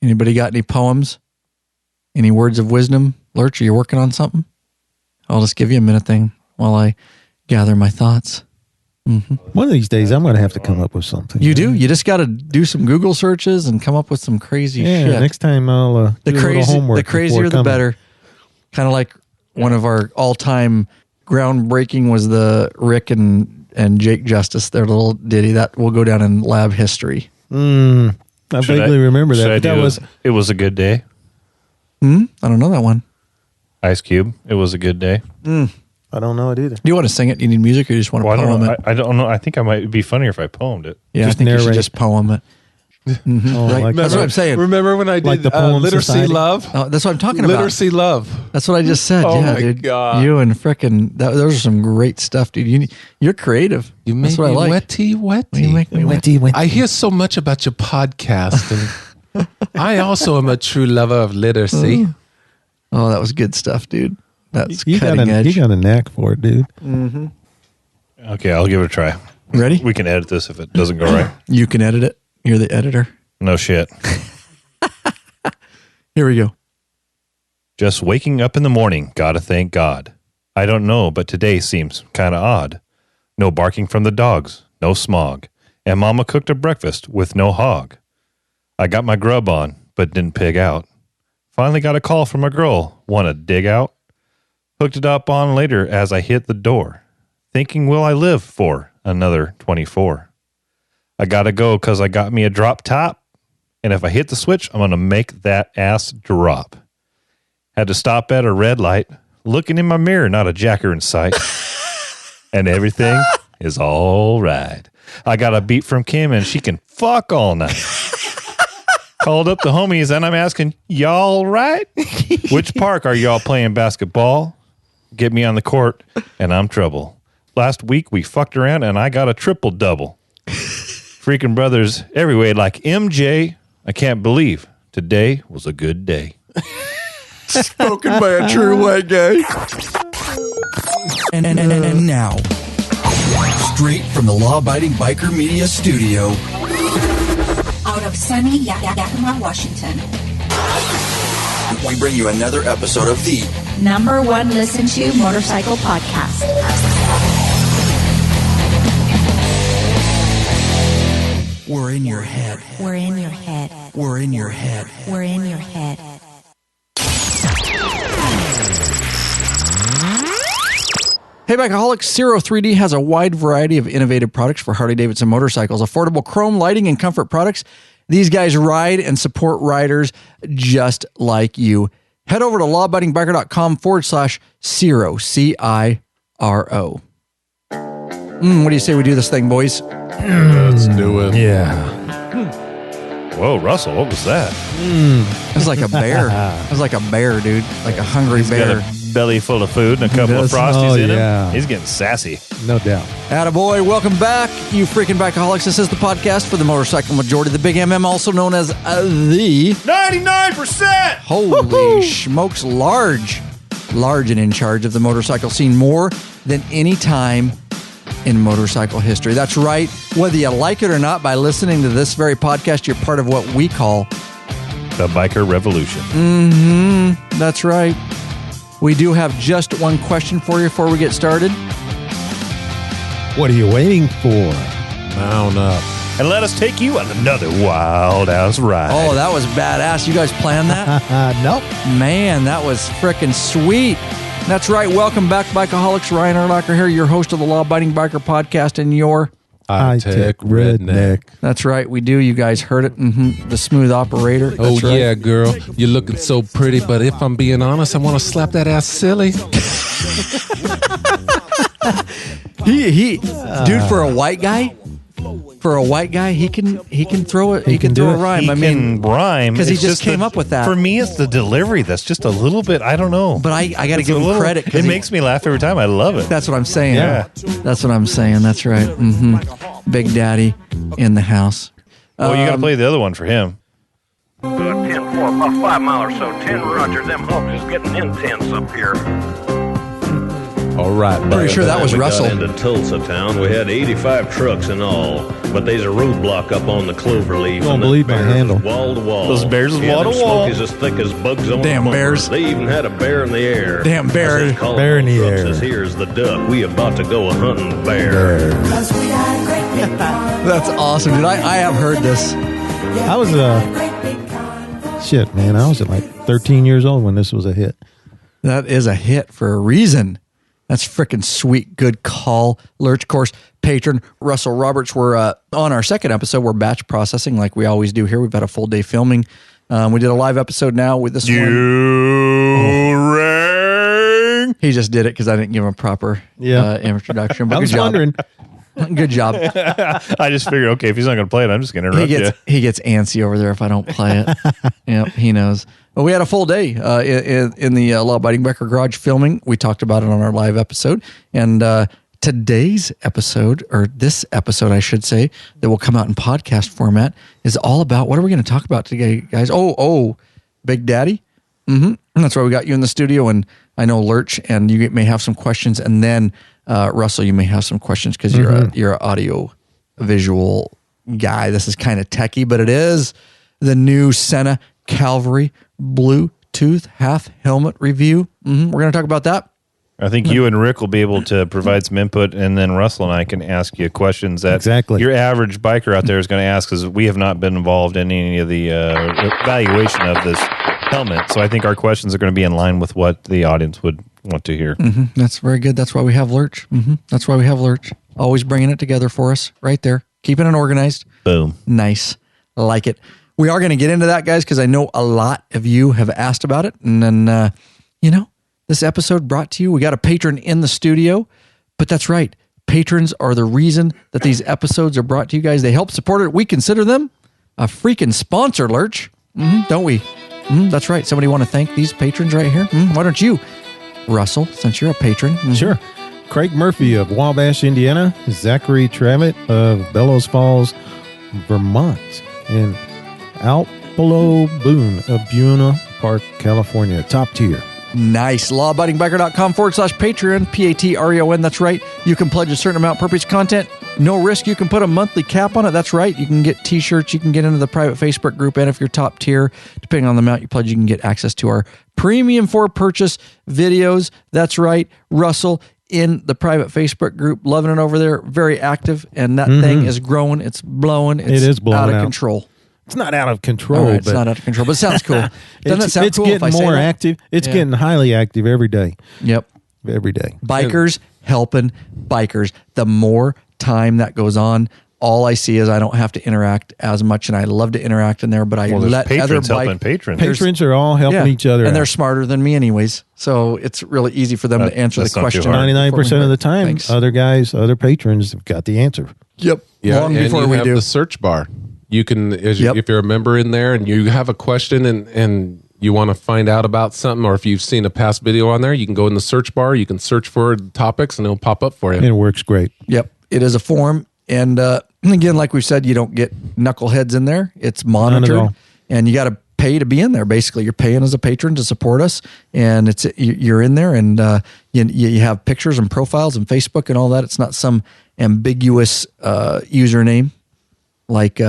Anybody got any poems? Any words of wisdom? Lurch, are you working on something? I'll just give you a minute thing while I gather my thoughts. Mm-hmm. One of these days, I'm going to have to come up with something. You do? You just got to do some Google searches and come up with some crazy shit. Yeah, next time I'll do a little homework. The crazier, the better. Kind of like one of our all-time groundbreaking was the Rick and Jake Justice, their little ditty. That will go down in lab history. I vaguely remember that. It was a good day. I don't know that one. Ice Cube. It was a good day. I don't know it either. Do you want to sing it? Do you need music, or you just want to poem it? I don't know. I think I might be funnier if I poemed it. Yeah, I think you should just poem it. Oh, right? like That's what I'm saying. Remember when I did Literacy Society? Love? Oh, that's what I'm talking about. Literacy Love. That's what I just said. Oh, yeah, my dude. God. You and frickin' those are some great stuff, dude. You're creative. You that's make what me I like. wetty. You make me wetty. I hear so much about your podcast, and I also am a true lover of literacy. Oh, that was good stuff, dude. That's you cutting edge. You got a knack for it, dude. Mm-hmm. Okay, I'll give it a try. Ready? We can edit this if it doesn't go right. You can edit it. You're the editor. No shit. Here we go. Just waking up in the morning, gotta thank God. I don't know, but today seems kind of odd. No barking from the dogs, no smog, and Mama cooked a breakfast with no hog. I got my grub on, but didn't pig out. Finally got a call from a girl, wanna dig out? Hooked it up on later as I hit the door, thinking will I live for another 24. I gotta go cause I got me a drop top, and if I hit the switch, I'm gonna make that ass drop. Had to stop at a red light, looking in my mirror, not a jacker in sight. And everything is all right. I got a beat from Kim and she can fuck all night. Called up the homies and I'm asking, y'all right? Which park are y'all playing basketball? Get me on the court and I'm trouble. Last week we fucked around and I got a triple-double. Freaking brothers every way like MJ. I can't believe today was a good day. Spoken by a true white guy. And now, straight from the Law-Abiding Biker Media Studio, out of sunny Yakima, Washington, we bring you another episode of the #1 listen to motorcycle podcast. We're in your head. We're in your head. We're in your head. We're in your head. Hey, Bikeaholics, Zero 3D has a wide variety of innovative products for Harley-Davidson motorcycles, affordable chrome lighting and comfort products. These guys ride and support riders just like you. Head over to lawabidingbiker.com/Ciro, C-I-R-O. What do you say we do this thing, boys? Let's do it. Yeah. Whoa, Russell, what was that? It was like a bear. It was like a bear, dude. Like a hungry bear. Got a belly full of food and a couple of does. Frosties in yeah. him. He's getting sassy. No doubt. Attaboy, welcome back, you freaking Bikeaholics. This is the podcast for the motorcycle majority, the Big MM, also known as the 99%! Holy smokes, large and in charge of the motorcycle scene more than any time in motorcycle history. That's right. Whether you like it or not, by listening to this very podcast, you're part of what we call the Biker Revolution. That's right. We do have just one question for you before we get started. What are you waiting for? Mount up. And let us take you on another wild-ass ride. Oh, that was badass. You guys planned that? Nope. Man, that was frickin' sweet. That's right. Welcome back, Bikeaholics. Ryan Erlacher here, your host of the Law-Abiding Biker Podcast and your High-tech redneck. That's right. We do. You guys heard it. The smooth operator. That's right. Yeah, girl. You're looking so pretty, but if I'm being honest, I want to slap that ass silly. Dude, for a white guy, he can throw it. He can throw a rhyme. He can rhyme because he It's just came up with that. For me, it's the delivery that's just a little bit. I don't know, but I got to give him credit. It makes me laugh every time. I love it. That's what I'm saying. Yeah, that's what I'm saying. That's right. Big Daddy in the house. Well, you got to play the other one for him. 10-4, about 5 miles or so. 10 Roger, them hogs is getting intense up here. All right. Pretty sure that was we Russell. got into Tulsa town, we had 85 trucks in all, but there's a roadblock up on the Cloverleaf. You don't and believe them my bears handle. is wall to wall. Those bears is Yeah, wall to them wall. Smokies as thick as bugs on Damn the bumper. bears. They even had a bear in the air. Damn bear. I says, "Call Bear in those the trucks, air." says, here's the duck. We about to go hunting the bear. That's awesome, dude. I have heard this. I was shit, man. I was like 13 years old when this was a hit. That is a hit for a reason. That's freaking sweet. Good call. Lurch Course patron Russell Roberts. We're on our second episode. We're batch processing like we always do here. We've had a full day filming. We did a live episode now with this one. Ring. He just did it because I didn't give him a proper introduction. But I was good job. wondering. Good job. I just figured, okay, if he's not going to play it, I'm just going to interrupt you. He gets antsy over there if I don't play it. Yep, he knows. Well, we had a full day in the Law-Abiding Biker Garage filming. We talked about it on our live episode. And today's episode, or this episode, I should say, that will come out in podcast format, is all about, what are we going to talk about today, guys? Oh, Big Daddy. Mm-hmm. That's why we got you in the studio. And I know Lurch, and you may have some questions. And then Russell, you may have some questions because you're an audio visual guy. This is kind of techie, but it is the new Sena Cavalry Bluetooth Half Helmet review. We're going to talk about that. I think you and Rick will be able to provide some input, and then Russell and I can ask you questions that your average biker out there is going to ask, because we have not been involved in any of the evaluation of this helmet. So I think our questions are going to be in line with what the audience would want to hear. That's very good. That's why we have Lurch. That's why we have Lurch. Always bringing it together for us right there. Keeping it organized. Boom. Nice. Like it. We are going to get into that, guys, because I know a lot of you have asked about it. And then, this episode brought to you. We got a patron in the studio, but that's right. Patrons are the reason that these episodes are brought to you guys. They help support it. We consider them a freaking sponsor, Lurch. Don't we? That's right. Somebody want to thank these patrons right here? Why don't you, Russell, since you're a patron? Sure. Craig Murphy of Wabash, Indiana. Zachary Travitt of Bellows Falls, Vermont. And Alpolo Boone of Buena Park, California. Top tier. Nice. Lawabidingbiker.com/Patreon, Patreon. That's right. You can pledge a certain amount per piece of content. No risk. You can put a monthly cap on it. That's right. You can get t-shirts. You can get into the private Facebook group. And if you're top tier, depending on the amount you pledge, you can get access to our premium for purchase videos. That's right. Russell in the private Facebook group, loving it over there. Very active. And that thing is growing. It's blowing. It is blowing out of control. It's not out of control. Right, it's not out of control, but it sounds cool. Doesn't it sound cool if I getting say more that? active. It's getting highly active every day. Yep. Every day. Bikers helping bikers. The more time that goes on, all I see is I don't have to interact as much, and I love to interact in there, but I let other helping patrons. Patrons are all helping each other and out. they're smarter than me anyways, so it's really easy for them to answer the that's not too question. hard. 99% of the time, Thanks. other patrons have got the answer. Yep. Yeah, Long and before you we have do. the search bar. You can, if you're a member in there and you have a question and you want to find out about something, or if you've seen a past video on there, you can go in the search bar. You can search for topics and it'll pop up for you. And it works great. Yep. It is a forum. And again, like we've said, you don't get knuckleheads in there. It's monitored. all. And you got to pay to be in there. Basically, you're paying as a patron to support us. And you're in there, and you have pictures and profiles and Facebook and all that. It's not some ambiguous username like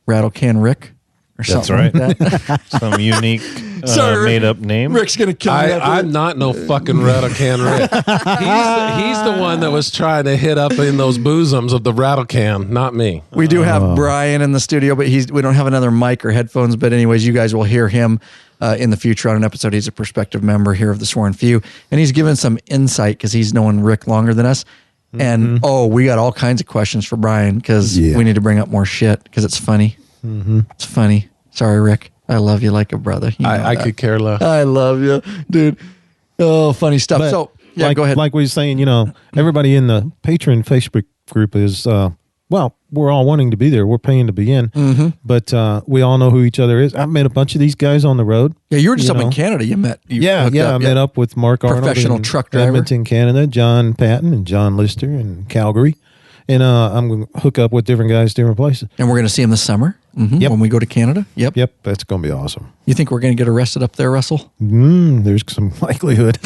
Rattle Can Rick or something like that. Some unique Sorry, made up name. Rick's going to kill me. I'm not no fucking Rattle Can Rick. He's the one that was trying to hit up in those bosoms of the Rattle Can, not me. We do have Brian in the studio, but we don't have another mic or headphones. But anyways, you guys will hear him in the future on an episode. He's a prospective member here of the Sworn Few, and he's given some insight because he's known Rick longer than us. And we got all kinds of questions for Brian because we need to bring up more shit because it's funny. It's funny. Sorry, Rick. I love you like a brother. You know I that. could care less. I love you, dude. Oh, funny stuff. But So, yeah, like, go ahead. Like we were saying, everybody in the patron Facebook group is, we're all wanting to be there. We're paying to be in. But we all know who each other is. I've met a bunch of these guys on the road. Yeah, you were just up in Canada. You met. I met up with Mark Arnold. Professional in truck driver. Edmonton, Canada, John Patton and John Lister in Calgary. And I'm going to hook up with different guys, different places. And we're going to see him this summer. Yep. When we go to Canada. Yep. Yep, that's going to be awesome. You think we're going to get arrested up there, Russell? There's some likelihood.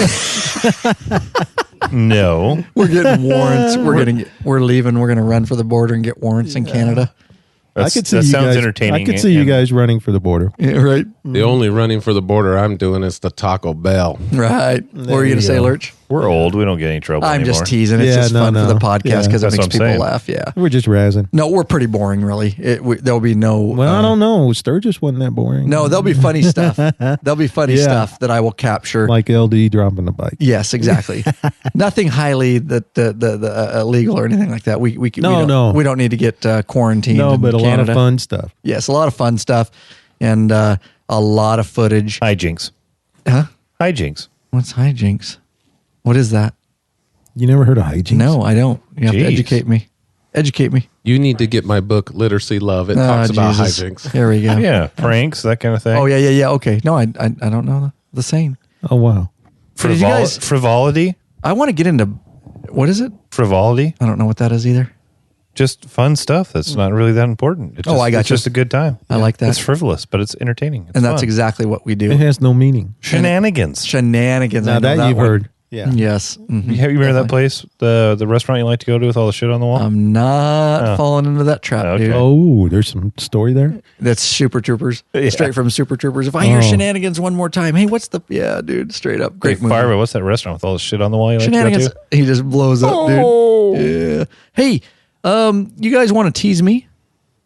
No. We're getting warrants. We're leaving. We're going to run for the border and get warrants in Canada. I could see that you sounds guys, entertaining. I could see you guys running for the border. Yeah, right. The only running for the border I'm doing is the Taco Bell. Right. What were you going to say, Lurch? We're old. We don't get any trouble I'm anymore. just teasing. It's Yeah, just fun for the podcast Yeah. because it That's makes what I'm people saying. laugh. Yeah. We're just razzing. No, we're pretty boring, really. There'll be no. Well, I don't know. Sturgis wasn't that boring. No, there'll be funny stuff. There'll be funny Yeah. stuff that I will capture. Like LD dropping the bike. Yes, exactly. Nothing highly the illegal or anything like that. We don't need to get quarantined. No, in but a lot Canada. of fun stuff. Yes, a lot of fun stuff, and a lot of footage. Hijinks. Huh? Hijinks. What's hijinks? What is that? You never heard of hijinks? No, I don't. You have to Jeez. educate me. Educate me. You need to get my book, Literacy Love. It Oh, talks about Jesus. hijinks. There we go. Yeah, pranks, that kind of thing. Oh yeah. Okay. No, I don't know the saying. Oh, wow. Did you guys- Frivolity. I want to get into what is it? Frivolity. I don't know what that is either. Just fun stuff that's not really that important. It's Oh, just, I got it's you. just a good time. I like that. It's frivolous, but it's entertaining. It's And that's fun. exactly what we It do. has no meaning. Shenanigans. Shenanigans. I Now know that you've one. heard. Yeah. Yes. Mhm. Have you remember that Definitely. place, the restaurant you like to go to with all the shit on the wall? I'm not Oh. falling into that trap, Okay. dude. Oh, there's some story there? That's Super Troopers. Yeah. Straight from Super Troopers. If I hear Oh. shenanigans one more time, hey, what's the dude? Straight up. Great Hey, movie. Fireball, what's that restaurant with all the shit on the wall you like Shenanigans. to go to? He just blows up, dude. Yeah. Hey, you guys want to tease me?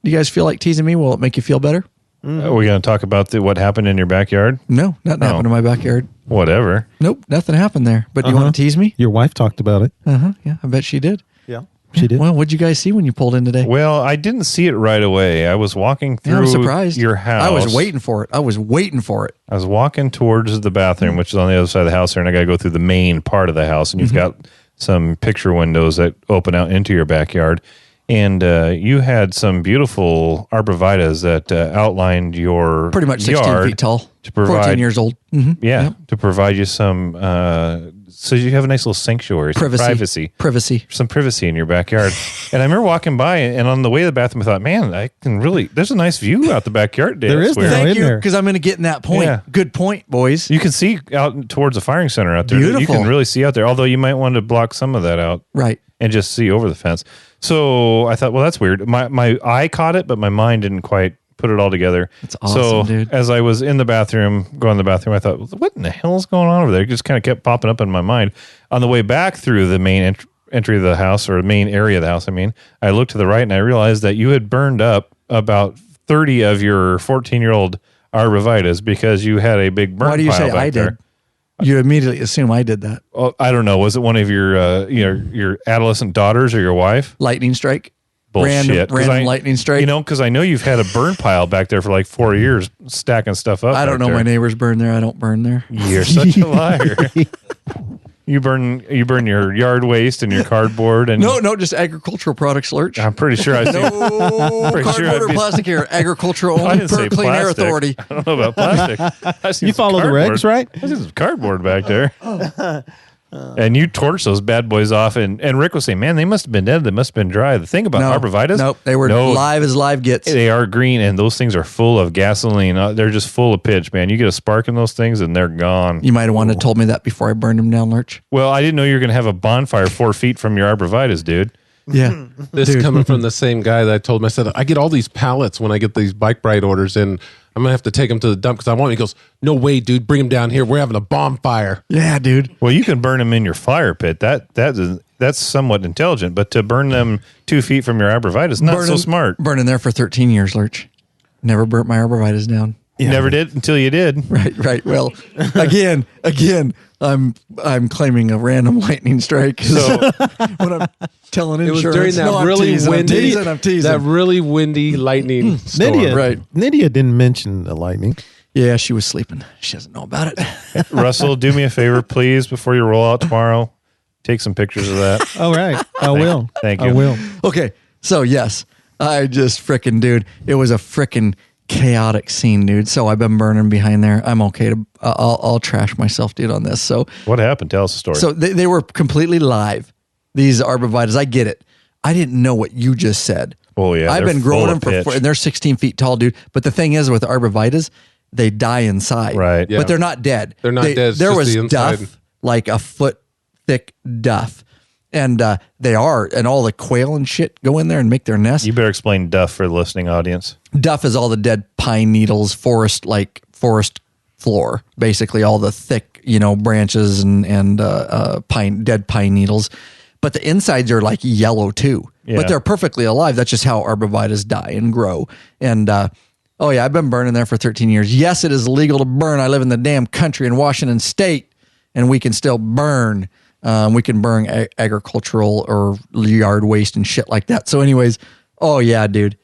Do you guys feel like teasing me? Will it make you feel better? Are we going to talk about what happened in your backyard? No, nothing happened in my backyard. Whatever. Nope, nothing happened there. But do you want to tease me? Your wife talked about it. Yeah, I bet she did. Yeah. She did. Well, what'd you guys see when you pulled in today? Well, I didn't see it right away. I was walking through Yeah, I'm surprised. your house. I was waiting for it. I was walking towards the bathroom, Mm-hmm. which is on the other side of the house there, and I got to go through the main part of the house, and you've got some picture windows that open out into your backyard. And you had some beautiful arborvitaes that outlined your Pretty much 16 yard feet tall. to provide 14 years old. Mm-hmm. Yeah, to provide you some, so you have a nice little sanctuary, some Privacy. some privacy in your backyard. And I remember walking by, and on the way to the bathroom, I thought, man, there's a nice view out the backyard. There That's is weird. now, Thank in you, there. because I'm going to get in that point. Yeah. Good point, boys. You can see out towards the firing center out there. You Beautiful. can really see out there, although you might want to block some of that out Right. and just see over the fence. So I thought, well, that's weird. My eye caught it, but my mind didn't quite put it all together. That's awesome, so dude. as I was in the bathroom, going to the bathroom, I thought, what in the hell is going on over there? It just kind of kept popping up in my mind. On the way back through the main entry of the house, or main area of the house, I looked to the right and I realized that you had burned up about 30 of your 14-year-old arborvitaes because you had a big burn Why do you pile say back I there. did? You immediately assume I did that. Oh, I don't know. Was it one of your adolescent daughters or your wife? Lightning strike. Bullshit. 'Cause Random lightning strike. Because I know you've had a burn pile back there for like 4 years, stacking stuff up. I don't back know there. my neighbors burn there. I don't burn there. You're such a liar. You burn your yard waste and your cardboard and No, just agricultural products, Lurch. I'm pretty sure I see. No Pretty sure cardboard I'd or be- plastic here. Agricultural I only didn't say per Clean Air plastic. Authority. I don't know about plastic. I see You some follow the cardboard. regs, right? I see some cardboard back there. And you torched those bad boys off, and Rick was saying, "Man, they must have been dead. They must have been dry." The thing about arborvitaes, Nope, they were live as live gets. They are green, and those things are full of gasoline. They're just full of pitch, man. You get a spark in those things, and they're gone. You might have wanted to told me that before I burned them down, Lurch. Well, I didn't know you were going to have a bonfire 4 feet from your arborvitaes, dude. Yeah. This coming from the same guy that I told him, I said, I get all these pallets when I get these bike ride orders, and I'm going to have to take them to the dump because I want them. He goes, no way, dude, bring them down here. We're having a bonfire. Yeah, dude. Well, you can burn them in your fire pit. That's somewhat intelligent, but to burn them 2 feet from your arborvitaes, not so smart. Burning there for 13 years, Lurch. Never burnt my arborvitaes down. You never did until you did. Right. Well, again, I'm claiming a random lightning strike. So when I'm telling It was insurance, during that no, I'm really teasing, windy, I'm teasing. that really windy lightning storm. Nydia, Right. Nydia didn't mention the lightning. Yeah, she was sleeping. She doesn't know about it. Russell, do me a favor, please, before you roll out tomorrow. Take some pictures of that. All right. I will. Thank you. I will. Okay, so yes, I just frickin' dude. It was a frickin' chaotic scene, dude. So I've been burning behind there. I'm okay to. I'll trash myself, dude, on this. So What happened? Tell us the story. So they were completely live. These arborvitaes, I get it. I didn't know what you just said. Oh, yeah. I've they're been growing full them of pitch. and they're 16 feet tall, dude. But the thing is with arborvitaes, they die inside. Right. Yeah. But they're not dead. They're not dead. It's There just was the inside. duff, like a foot thick duff. And they are. And all the quail and shit go in there and make their nest. You better explain duff for the listening audience. Duff is all the dead pine needles, forest floor, basically all the thick, branches and dead pine needles. But the insides are like yellow too. Yeah. But they're perfectly alive. That's just how arborvitaes die and grow. And I've been burning there for 13 years. Yes, it is legal to burn. I live in the damn country in Washington State, and we can still burn. We can burn agricultural or yard waste and shit like that. So, anyways, dude.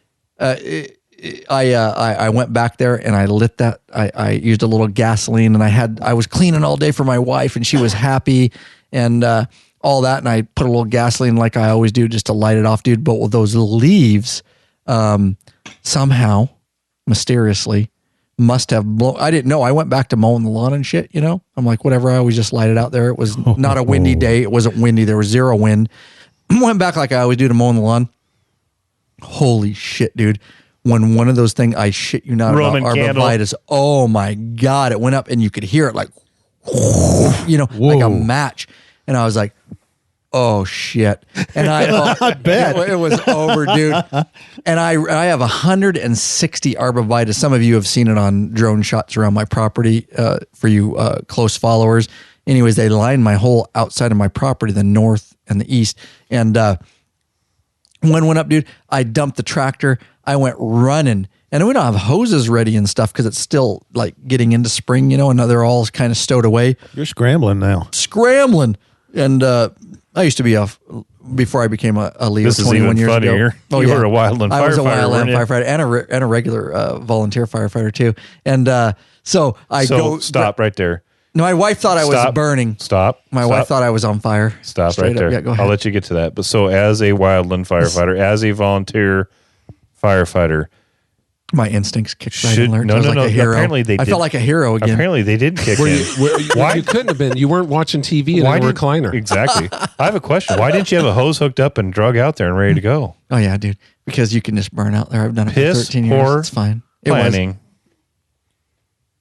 I went back there and I lit that. I used a little gasoline, and I was cleaning all day for my wife, and she was happy and all that. And I put a little gasoline like I always do just to light it off, dude. But with those leaves, somehow, mysteriously, must have blown. I didn't know. I went back to mowing the lawn and shit, I'm like, whatever. I always just light it out there. It was not a windy day. It wasn't windy. There was zero wind. Went back like I always do to mowing the lawn. Holy shit, dude. When one of those things, I shit you not, Roman about candle. arborvitaes, oh my God, it went up and you could hear it like, like a match. And I was like, oh shit. And I bet it was over, dude. And I have 160 arborvitaes. Some of you have seen it on drone shots around my property, for you close followers. Anyways, they lined my whole outside of my property, the north and the east. And one went up, dude. I dumped the tractor. I went running, and we don't have hoses ready and stuff because it's still like getting into spring, and they're all kind of stowed away. You're scrambling now. Scrambling. And I used to be before I became a leader This is 21 even years funnier. ago. You were a wildland I was a firefighter, wildland weren't you? firefighter and a regular volunteer firefighter too. And so Stop right there. No, my wife thought I was Stop. burning. Stop. My wife thought I was on fire. Stop Straight right there. up. Yeah, go ahead. I'll let you get to that. But so as a wildland firefighter, as a volunteer firefighter, My instincts kicked right in alert. No, I was like a hero. Apparently they I did. felt like a hero again. Apparently they did kick Were in. you, Why? you couldn't have been. You weren't watching TV in a didn't- recliner. Exactly. I have a question. Why didn't you have a hose hooked up and drug out there and ready to go? Oh yeah, dude. Because you can just burn out there. I've done it Piss for 13 years. poor It's fine. Planning.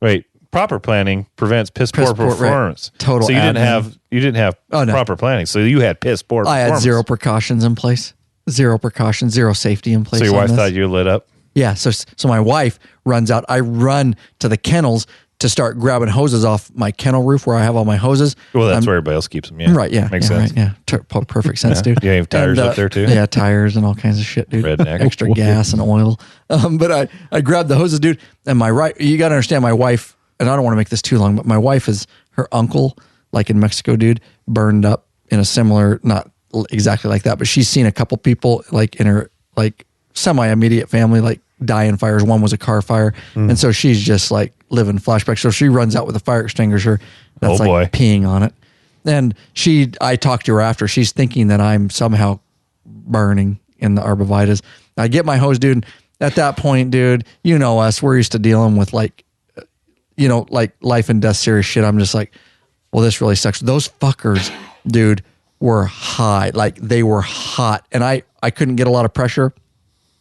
Wait, proper planning prevents piss poor poor, right. performance. Total So you didn't admin. have Oh, no. proper planning. So you had piss poor I had performance. zero precautions in place. Zero precautions, zero safety in place. So your on wife this. thought you lit up. Yeah, so my wife runs out. I run to the kennels to start grabbing hoses off my kennel roof where I have all my hoses. Well, that's where everybody else keeps them. Yeah. Right, yeah. Makes yeah, sense. Right, yeah, perfect sense, dude. Yeah, you have tires up there, too? Yeah, tires and all kinds of shit, dude. Redneck. Extra gas and oil. But I grabbed the hoses, dude. And you got to understand my wife, and I don't want to make this too long, but my wife is her uncle, like in Mexico, dude, burned up in a similar, not exactly like that, but she's seen a couple people like in her like semi-immediate family like die in fires. One was a car fire, and so she's just like living flashbacks. So she runs out with a fire extinguisher that's Oh, boy. like peeing on it. And I talked to her after. She's thinking that I'm somehow burning in the arborvitaes. I get my hose, dude. At that point, dude, you know us. We're used to dealing with like life and death serious shit. I'm just like, well, this really sucks. Those fuckers, dude, were high. Like they were hot, and I couldn't get a lot of pressure.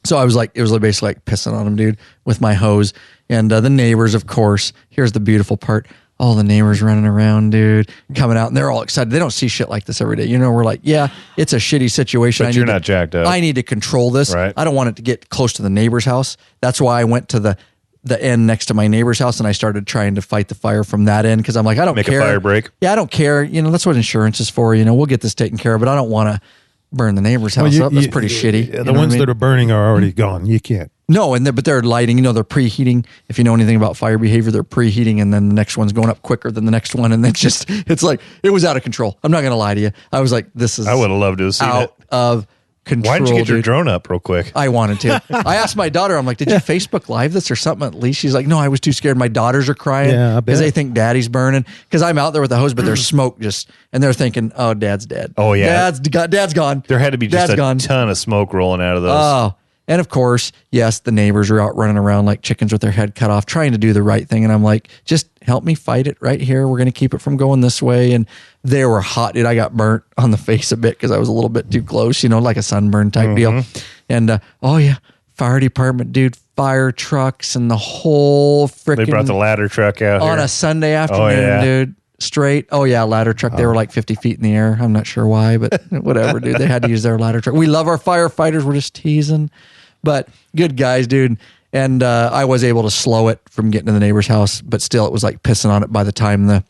So I was like, it was basically like pissing on them, dude, with my hose. And the neighbors, of course, here's the beautiful part. All the neighbors running around, dude, coming out, and they're all excited. They don't see shit like this every day. We're like, yeah, it's a shitty situation. But you're not jacked up. I need to control this. Right. I don't want it to get close to the neighbor's house. That's why I went to the end next to my neighbor's house, and I started trying to fight the fire from that end because I'm like, I don't Make care. a fire break. Yeah, I don't care. That's what insurance is for. We'll get this taken care of, but I don't want to burn the neighbor's house up. That's pretty shitty. Yeah, the ones that are burning are already gone. You can't. No, but they're lighting. They're preheating. If you know anything about fire behavior, they're preheating, and then the next one's going up quicker than the next one, and then it's like it was out of control. I'm not gonna lie to you. I was like, this is. I would have loved to have seen out it. of control. Why didn't you get your dude. drone up real quick? I wanted to. I asked my daughter, I'm like, did you Facebook Live this or something at least? She's like, no, I was too scared. My daughters are crying Yeah, I bet. because they think daddy's burning. Because I'm out there with the hose, but there's smoke and they're thinking, oh, dad's dead. Oh, yeah. Dad's gone. There had to be just Dad's a gone. ton of smoke rolling out of those. Oh, And of course, yes, the neighbors are out running around like chickens with their head cut off, trying to do the right thing. And I'm like, just help me fight it right here. We're going to keep it from going this way. And they were hot, dude. I got burnt on the face a bit because I was a little bit too close, like a sunburn type deal. And oh yeah, fire department, dude, fire trucks and the whole freaking. They brought the ladder truck out on here. a Sunday afternoon, dude. Straight. Oh yeah, ladder truck. They were like 50 feet in the air. I'm not sure why, but whatever, dude. They had to use their ladder truck. We love our firefighters. We're just teasing, but good guys, dude. And I was able to slow it from getting to the neighbor's house, but still, it was like pissing on it by the time the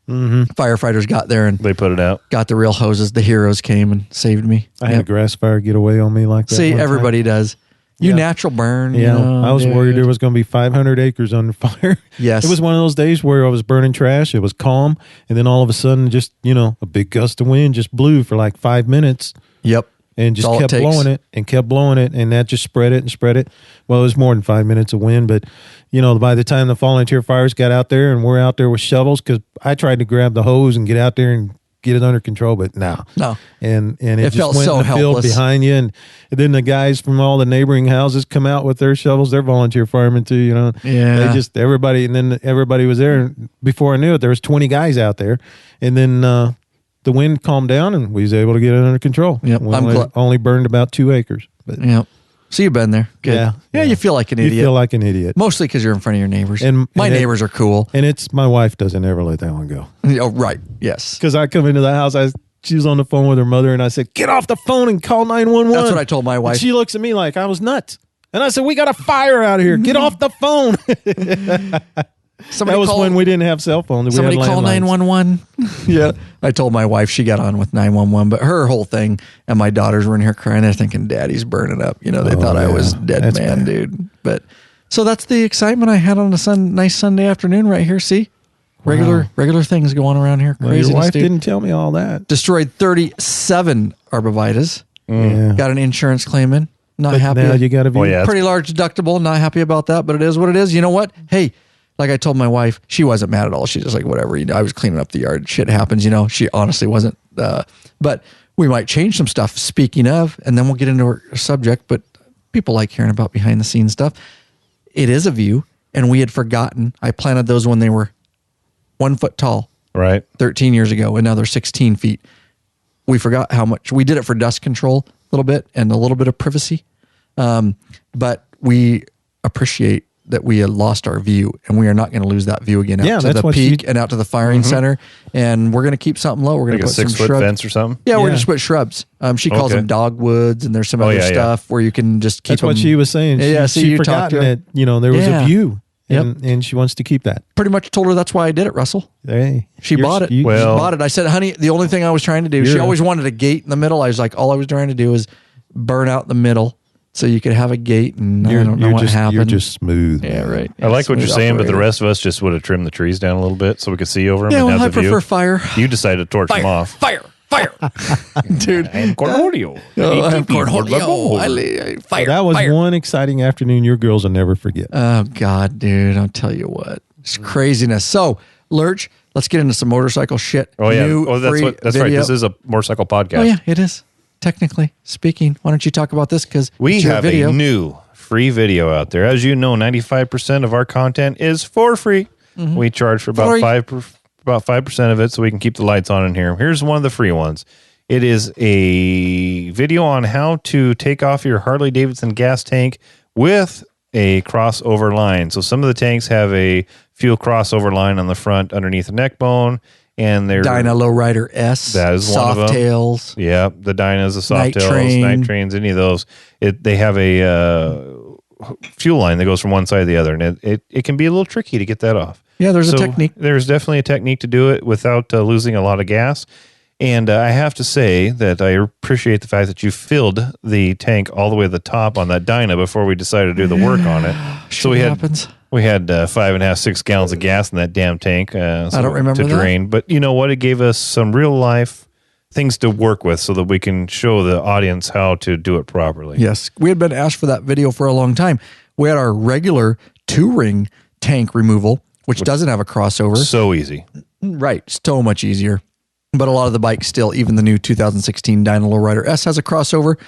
firefighters got there and they put it out. Got the real hoses. The heroes came and saved me. I had a grass fire get away on me like that. See, everybody does. You natural burn. Yeah, I was worried there was going to be 500 acres under fire. Yes. It was one of those days where I was burning trash. It was calm. And then all of a sudden, just, a big gust of wind just blew for like 5 minutes. Yep. And just kept blowing it and kept blowing it. And that just spread it and spread it. Well, it was more than 5 minutes of wind. But, by the time the volunteer fires got out there and we're out there with shovels, because I tried to grab the hose and get out there and get it under control, but no. And it just felt went so in the field helpless behind you, and then the guys from all the neighboring houses come out with their shovels. They're volunteer firemen too, Yeah. They just everybody was there. And before I knew it, there was 20 guys out there, and then the wind calmed down, and we was able to get it under control. Yep. We only burned about 2 acres. But yep. So you've been there. Good. Yeah. You feel like an idiot. You feel like an idiot. Mostly because you're in front of your neighbors. And my neighbors are cool. And it's my wife doesn't ever let that one go. Oh, right. Yes. Because I come into the house, she was on the phone with her mother, and I said, "Get off the phone and call 911." That's what I told my wife. And she looks at me like I was nuts. And I said, "We got a fire out here. Get off the phone." That was when we didn't have cell phones. Somebody call 911. Yeah. I told my wife, she got on with 911, but her whole thing, and my daughters were in here crying. They're thinking daddy's burning up. They thought I was dead. That's man, bad. Dude. But so that's the excitement I had on a nice Sunday afternoon right here. See? Regular things going around here. Well, your wife didn't tell me all that. Destroyed 37 arborvitaes. Yeah. Got an insurance claim in. Not happy. Now you got to be pretty large deductible. Not happy about that, but it is what it is. You know what? Hey, like I told my wife, she wasn't mad at all. She's just like, whatever. I was cleaning up the yard. Shit happens. She honestly wasn't. But we might change some stuff. Speaking of, and then we'll get into our subject. But people like hearing about behind the scenes stuff. It is a view, and we had forgotten. I planted those when they were 1 foot tall, right? 13 years ago, and now they're 16 feet. We forgot how much we did it for dust control a little bit and a little bit of privacy. But we appreciate that we had lost our view, and we are not going to lose that view again out to the peak and out to the firing center. And we're going to keep something low. We're going to put a 6 some foot shrubs. Fence or something. Yeah, we're going to put shrubs. She calls them dogwoods, and there's some other stuff where you can just keep. That's what she was saying. She forgot that there was a view. And she wants to keep that. Pretty much told her that's why I did it, Russell. Hey, she bought it. She bought it. I said, honey, the only thing I was trying to do, she always wanted a gate in the middle. I was like, all I was trying to do was burn out the middle so you could have a gate, and I don't know what happened. You're just smooth. Yeah, right. I like what you're saying, but the rest of us just would have trimmed the trees down a little bit so we could see over them. Yeah, and have I the view. prefer fire. You decided to torch them off. Fire. Dude. And Cornholio. I'm Cornholio. Fire. That was one exciting afternoon your girls will never forget. Oh, God, dude. I'll tell you what. It's craziness. So, Lurch, let's get into some motorcycle shit. Oh, yeah. That's right. Video. This is a motorcycle podcast. Oh, yeah, it is. Technically speaking. Why don't you talk about this? Because we have a new free video out there. As you know, 95% of our content is for free. Mm-hmm. We charge for about 5% of it so we can keep the lights on in here. Here's one of the free ones. It is a video on how to take off your Harley-Davidson gas tank with a crossover line. So some of the tanks have a fuel crossover line on the front underneath the neck bone. And they're Dyna Lowrider S. That is one of them. Softails. Yeah, the Dynas, the Softails, Night Trains, any of those. They have a fuel line that goes from one side to the other, and it can be a little tricky to get that off. Yeah, there's a technique. There's definitely a technique to do it without losing a lot of gas. And I have to say that I appreciate the fact that you filled the tank all the way to the top on that Dyna before we decided to do the work on it. So we had 5.5, 6 gallons of gas in that damn tank. I don't remember to drain. But you know what? It gave us some real life things to work with so that we can show the audience how to do it properly. Yes. We had been asked for that video for a long time. We had our regular 2-ring tank removal, which doesn't have a crossover. So easy. Right. So much easier. But a lot of the bikes still, even the new 2016 Dyna Lowrider S has a crossover,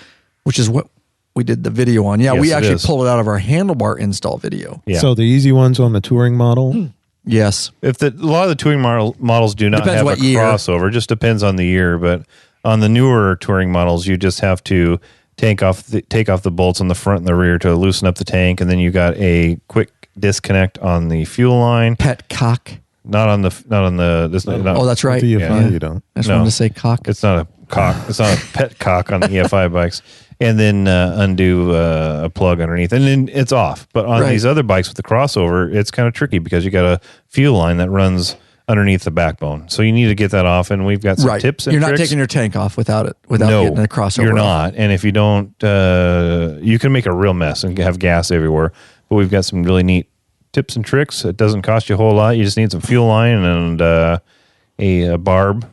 which is what we did the video on. Yeah, Yes, we it actually is. pulled it out of our handlebar install video. Yeah. So the easy ones on the touring model. Yes. If a lot of the touring models do not Depends have a what year. crossover, just depends on the year. But on the newer touring models, you just have to take off the bolts on the front and the rear to loosen up the tank, and then you got a quick disconnect on the fuel line. Petcock. Not on the. This, not, Oh, that's right. The EFI, Yeah. you don't. I just No. wanted to say cock. It's not a cock. It's not a pet cock on the EFI bikes. And then undo a plug underneath, and then it's off. But on Right. these other bikes with the crossover, it's kind of tricky because you got a fuel line that runs underneath the backbone. So you need to get that off, and we've got some Right. tips and You're not tricks. taking your tank off without no, getting a crossover. you're off. not. And if you don't, you can make a real mess and have gas everywhere. But we've got some really neat tips and tricks. It doesn't cost you a whole lot. You just need some fuel line and a barb,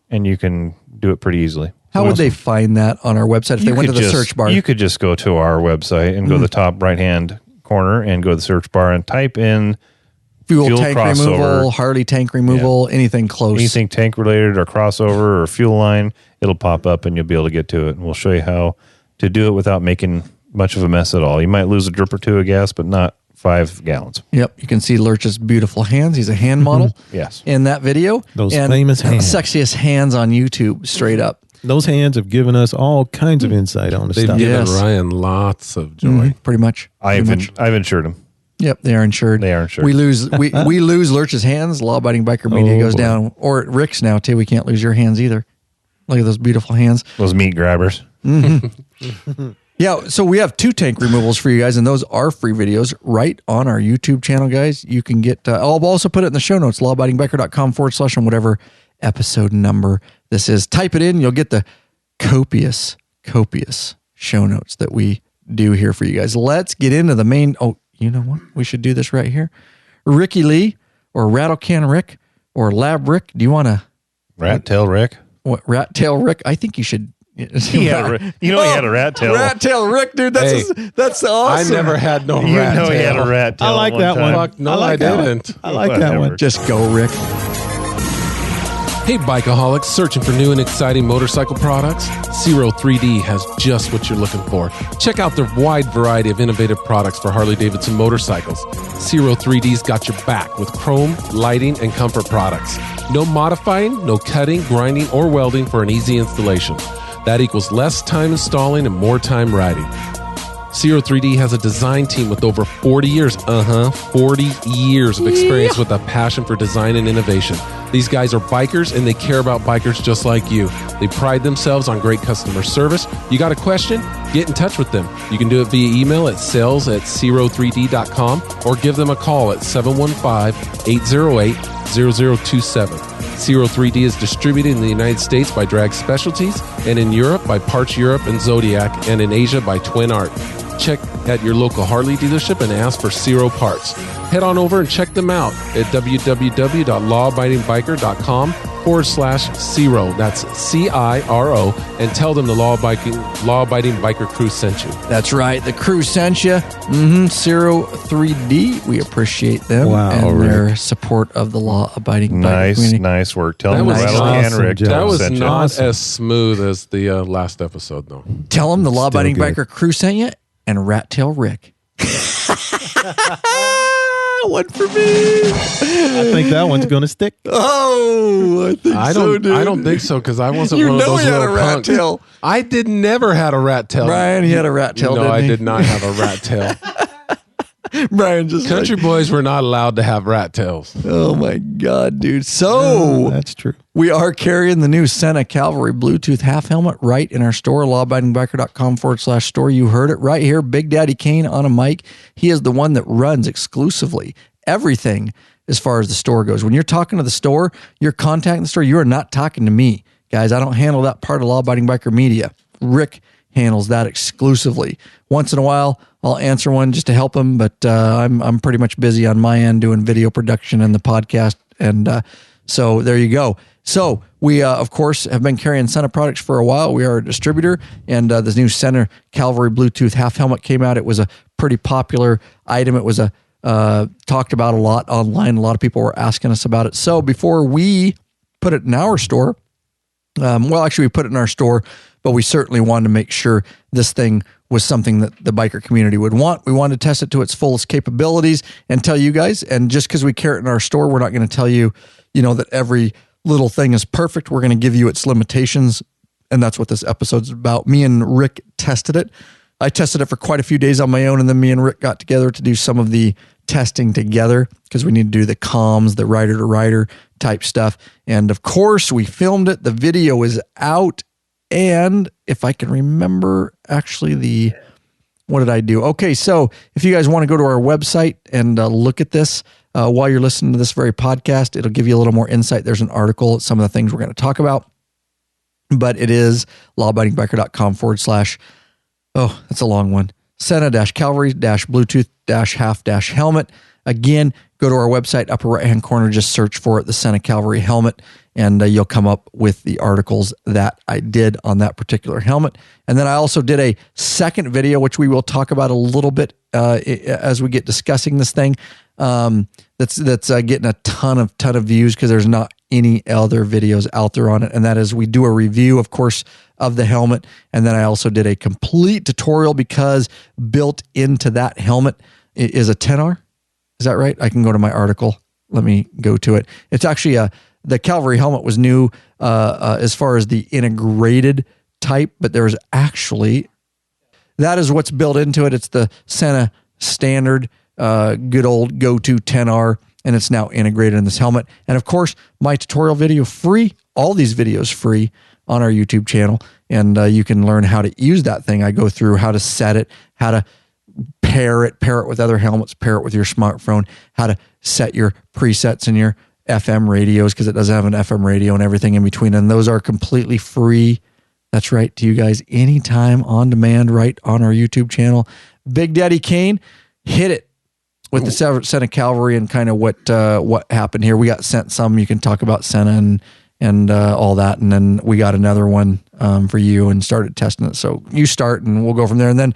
and you can do it pretty easily. How would they find that on our website if they went to the search bar? You could just go to our website and go to the top right-hand corner and go to the search bar and type in fuel tank crossover. removal, Harley tank removal, anything close. anything tank related or crossover or fuel line. It'll pop up and you'll be able to get to it. And we'll show you how to do it without making much of a mess at all. You might lose a drip or two of gas, but not 5 gallons. Yep, you can see Lurch's beautiful hands. He's a hand model Yes. in that video. Those and famous hands. Sexiest hands on YouTube, straight up. Those hands have given us all kinds of insight on the They've stuff. given Yes. Ryan lots of joy. Pretty much. I've Pretty much. insured them. Yep, they are insured. They are insured. We lose we lose Lurch's hands. Law abiding biker media goes boy. down. Or Rick's now too. We can't lose your hands either. Look at those beautiful hands. Those meat grabbers. Yeah, so we have 2 tank removals for you guys, and those are free videos right on our YouTube channel, guys. You can get, I'll also put it in the show notes, lawabidingbiker.com/ on whatever episode number this is. Type it in, you'll get the copious show notes that we do here for you guys. Let's get into the main, you know what? We should do this right here. Ricky Lee, or Rattle Can Rick, or Lab Rick, do you want to, Rat tail Rick. what, Rat Tail Rick? I think you should. He had he had a rat tail. Rat Tail Rick, dude. That's awesome. I never had no You rat know he had tail. a rat tail. I like one that time. one. Fuck, no, I like I that one. didn't. I like that Whatever. one. Just go, Rick. Hey, bikeaholics, searching for new and exciting motorcycle products? Zero 3D has just what you're looking for. Check out their wide variety of innovative products for Harley-Davidson motorcycles. Zero 3D's got your back with chrome, lighting, and comfort products. No modifying, no cutting, grinding, or welding for an easy installation. That equals less time installing and more time riding. Zero 3D has a design team with over 40 years, 40 years of experience with a passion for design and innovation. These guys are bikers and they care about bikers just like you. They pride themselves on great customer service. You got a question? Get in touch with them. You can do it via email at sales@zero3d.com or give them a call at 715-808-0027. Zero 3D is distributed in the United States by Drag Specialties and in Europe by Parts Europe and Zodiac and in Asia by Twin Art. Check at your local Harley dealership and ask for Zero Parts. Head on over and check them out at www.lawabidingbiker.com/Zero. That's CIRO, and tell them the Law Abiding Biker crew sent you. That's right. The crew sent you. Zero 3D. We appreciate them Wow, and Rick. their support of the law abiding biker community. Nice work. Tell That them was Rattle awesome, Can Rick. Joe. That was sent you. not Awesome. as smooth as the last episode, though. Tell them the law abiding good. biker crew sent you and Rat Tail Rick. One for me. I think that one's going to stick. Oh, I think I don't think so because I wasn't You one of know those he had little a rat punks. tail. I never had a rat tail. Brian, he had a rat tail, No, didn't I he? did not have a rat tail. Brian just Country boys were not allowed to have rat tails. oh my God, dude. So That's true. we are carrying the new Sena Cavalry Bluetooth half helmet right in our store, lawabidingbiker.com/store. You heard it right here. Big Daddy Kane on a mic. He is the one that runs exclusively everything as far as the store goes. When you're talking to the store, you're contacting the store, you are not talking to me. Guys, I don't handle that part of Law Abiding Biker Media. Rick handles that exclusively. Once in a while, I'll answer one just to help him, but I'm pretty much busy on my end doing video production and the podcast, and so there you go. So we, of course, have been carrying Sena products for a while. We are a distributor, and this new Sena Cavalry Bluetooth half helmet came out. It was a pretty popular item. It was a talked about a lot online. A lot of people were asking us about it. So before we put it in our store, well, actually, we put it in our store, but we certainly wanted to make sure this thing was something that the biker community would want. We wanted to test it to its fullest capabilities and tell you guys. And just because we carry it in our store, we're not going to tell you, that every little thing is perfect. We're going to give you its limitations. And that's what this episode's about. Me and Rick tested it. I tested it for quite a few days on my own, and then me and Rick got together to do some of the testing together because we need to do the comms, the rider-to-rider type stuff. And of course, we filmed it. The video is out. And if I can remember, actually, what did I do? Okay, so if you guys want to go to our website and look at this while you're listening to this very podcast, it'll give you a little more insight. There's an article, some of the things we're going to talk about. But it is lawabidingbiker.com/ oh, that's a long one. Sena Cavalry Bluetooth Half Helmet. Again, go to our website, upper right-hand corner, just search for it, the Sena Cavalry Helmet, and you'll come up with the articles that I did on that particular helmet. And then I also did a second video, which we will talk about a little bit as we get discussing this thing. That's getting a ton of views because there's not any other videos out there on it. And that is, we do a review, of course, of the helmet. And then I also did a complete tutorial because built into that helmet is a 10R. Is that right? I can go to my article. Let me go to it. It's actually the Cavalry helmet was new as far as the integrated type, but there's actually, that is what's built into it. It's the Sena standard, good old go-to 10R, and it's now integrated in this helmet. And of course, my tutorial video free, all these videos free on our YouTube channel, and you can learn how to use that thing. I go through how to set it, how to pair it with other helmets, pair it with your smartphone, how to set your presets in your FM radios, because it does have an FM radio and everything in between, and those are completely free. That's right, to you guys, anytime, on demand, right on our YouTube channel. Big Daddy Kane, hit it with the Sena Cavalry and kind of what happened here. We got sent some. You can talk about Sena and all that, and then we got another one for you and started testing it. So you start, and we'll go from there. And then,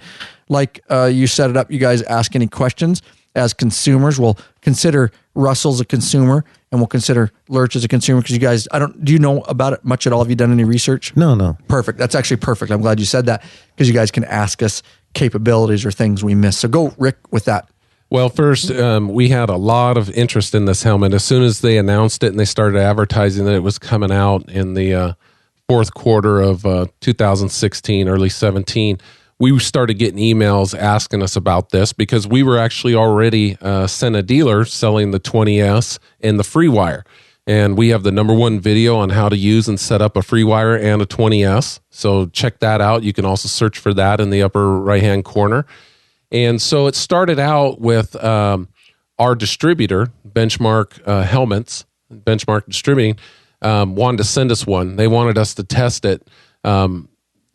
like you set it up, you guys ask any questions. As consumers, we'll consider Russell as a consumer, and we'll consider Lurch as a consumer, because you guys, do you know about it much at all? Have you done any research? No. Perfect. That's actually perfect. I'm glad you said that, because you guys can ask us capabilities or things we miss. So go, Rick, with that. Well, first, we had a lot of interest in this helmet. As soon as they announced it and they started advertising that it was coming out in the fourth quarter of 2016, early 17, we started getting emails asking us about this, because we were actually already a Sena dealer selling the 20S and the Freewire. And we have the #1 video on how to use and set up a Freewire and a 20S. So check that out. You can also search for that in the upper right-hand corner. And so it started out with our distributor, Benchmark Helmets, Benchmark Distributing, wanted to send us one. They wanted us to test it.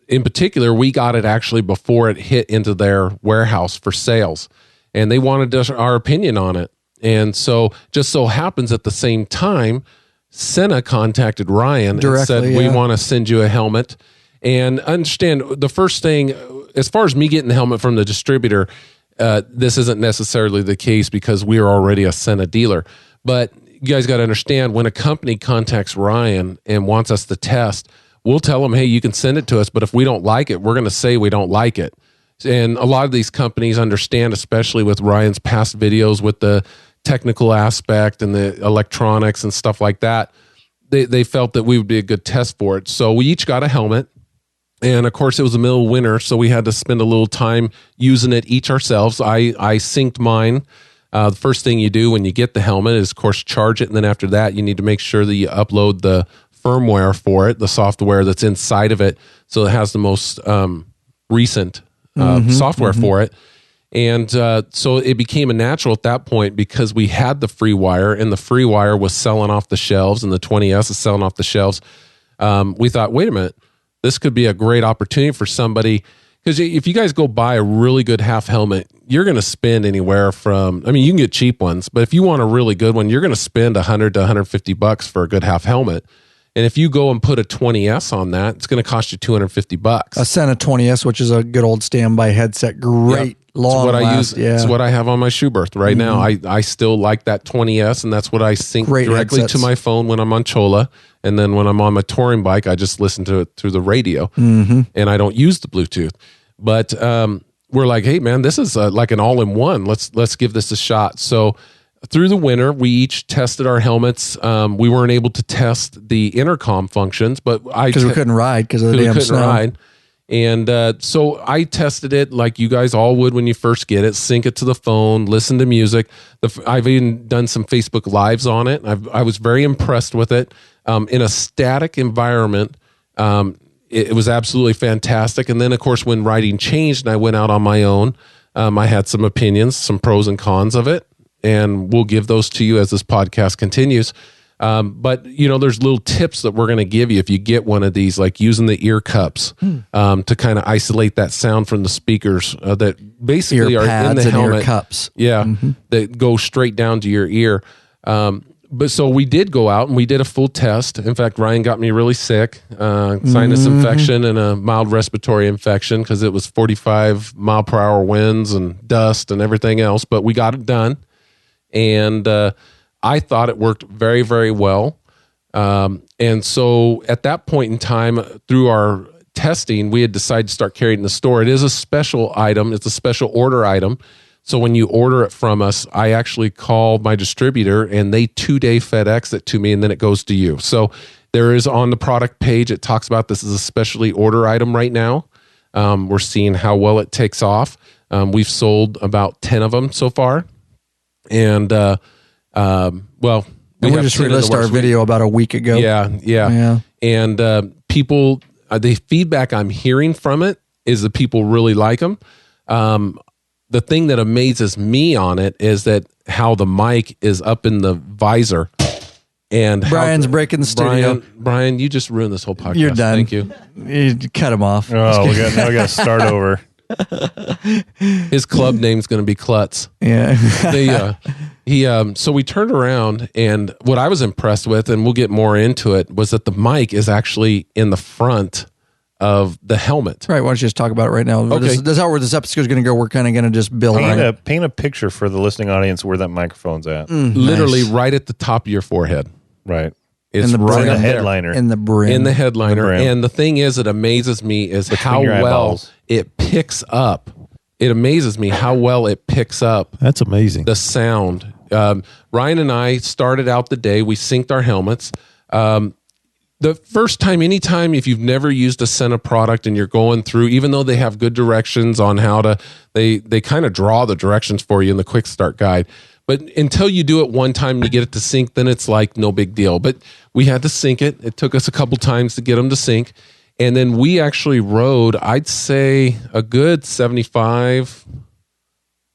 In particular, we got it actually before it hit into their warehouse for sales, and they wanted our opinion on it. And so just so happens at the same time, Sena contacted Ryan directly, and said, we want to send you a helmet. And understand, the first thing, as far as me getting the helmet from the distributor, this isn't necessarily the case because we are already a Sena dealer. But you guys got to understand, when a company contacts Ryan and wants us to test, we'll tell them, hey, you can send it to us, but if we don't like it, we're going to say we don't like it. And a lot of these companies understand, especially with Ryan's past videos with the technical aspect and the electronics and stuff like that, they felt that we would be a good test for it. So we each got a helmet. And of course, it was the middle of winter, so we had to spend a little time using it each ourselves. I synced mine. The first thing you do when you get the helmet is, of course, charge it. And then after that, you need to make sure that you upload the firmware for it, the software that's inside of it, so it has the most recent software for it. And so it became a natural at that point, because we had the Freewire, and the Freewire was selling off the shelves, and the 20S is selling off the shelves. We thought, wait a minute, this could be a great opportunity for somebody, because if you guys go buy a really good half helmet, you're going to spend anywhere from, you can get cheap ones, but if you want a really good one, you're going to spend $100 to $150 for a good half helmet. And if you go and put a 20S on that, it's going to cost you $250. A Sena 20S, which is a good old standby headset. Great, long last. It's what I have on my shoe berth right now. I still like that 20S, and that's what I sync directly to my phone when I'm on Chola. And then when I'm on my touring bike, I just listen to it through the radio, and I don't use the Bluetooth. But we're like, hey man, this is like an all-in-one. Let's give this a shot. So through the winter, we each tested our helmets. We weren't able to test the intercom functions, but because we couldn't ride because of the damn snow. And so I tested it like you guys all would when you first get it. Sync it to the phone, listen to music. I've even done some Facebook Lives on it. I was very impressed with it. In a static environment, it was absolutely fantastic. And then, of course, when riding changed and I went out on my own, I had some opinions, some pros and cons of it. And we'll give those to you as this podcast continues. But, there's little tips that we're going to give you if you get one of these, like using the ear cups to kind of isolate that sound from the speakers that basically are in the helmet. Ear cups. Yeah, that go straight down to your ear. But so we did go out and we did a full test. In fact, Ryan got me really sick, sinus infection and a mild respiratory infection because it was 45 mile per hour winds and dust and everything else. But we got it done. And I thought it worked very, very well. And so at that point in time, through our testing, we had decided to start carrying it in the store. It is a special item. It's a special order item. So when you order it from us, I actually call my distributor and they 2-day FedEx it to me and then it goes to you. So there is on the product page, it talks about this is a specially order item right now. We're seeing how well it takes off. We've sold about 10 of them so far. And, we just released our video about a week ago. Yeah. And people, the feedback I'm hearing from it is that people really like them. The thing that amazes me on it is that how the mic is up in the visor. And Brian's breaking the studio. Brian, you just ruined this whole podcast. You're done. Thank you. You cut him off. Oh, now we got to start over. His club name's going to be Klutz. Yeah. So we turned around, and what I was impressed with, and we'll get more into it, was that the mic is actually in the front of the helmet. Right. Why don't you just talk about it right now? Okay. This is how where this episode is going to go. We're kind of going to just build on it. Paint a picture for the listening audience where that microphone's at. Literally right at the top of your forehead. Right. It's right in the there. headliner. In the brim. In the headliner. The brim. And the thing is, it amazes me is how well eyeballs. it picks up. It amazes me how well it picks up That's amazing. the sound. Ryan and I started out the day, we synced our helmets. The first time, anytime, if you've never used a Sena product and you're going through, even though they have good directions on how to, they kind of draw the directions for you in the quick start guide. But until you do it one time and you get it to sync, then it's like no big deal. But we had to sync it. It took us a couple times to get them to sync. And then we actually rode, I'd say, a good 75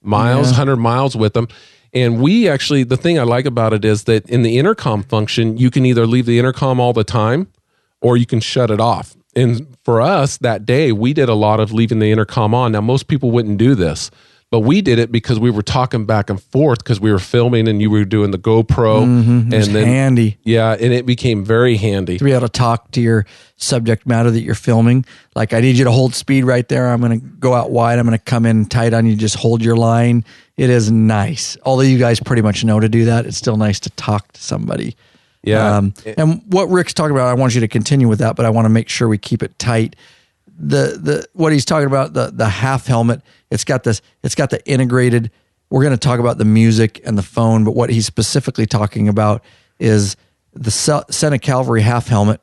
miles, 100 miles with them. And we actually, the thing I like about it is that in the intercom function, you can either leave the intercom all the time or you can shut it off. And for us that day, we did a lot of leaving the intercom on. Now, most people wouldn't do this, but we did it because we were talking back and forth because we were filming and you were doing the GoPro. And then handy. Yeah, and it became very handy. To be able to talk to your subject matter that you're filming. Like, I need you to hold speed right there. I'm going to go out wide. I'm going to come in tight on you. Just hold your line. It is nice. Although you guys pretty much know to do that, it's still nice to talk to somebody. Yeah. And what Rick's talking about, I want you to continue with that, but I want to make sure we keep it tight. The what he's talking about, the half helmet, it's got the integrated. We're going to talk about the music and the phone, but what he's specifically talking about is the Sena Cavalry Half Helmet.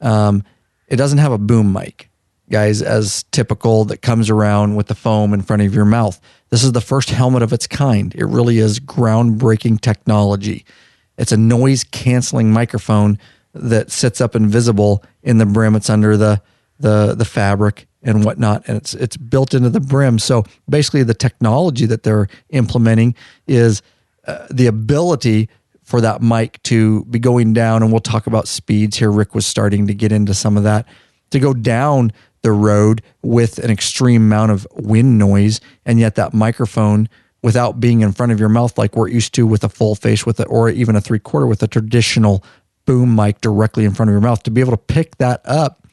It doesn't have a boom mic, guys, as typical that comes around with the foam in front of your mouth. This is the first helmet of its kind. It really is groundbreaking technology. It's a noise canceling microphone that sits up invisible in the brim. It's under the fabric and whatnot, and it's built into the brim. So basically the technology that they're implementing is the ability for that mic to be going down, and we'll talk about speeds here. Rick was starting to get into some of that, to go down the road with an extreme amount of wind noise, and yet that microphone, without being in front of your mouth like we're used to with a full face with it, or even a 3/4 with a traditional boom mic directly in front of your mouth, to be able to pick that up.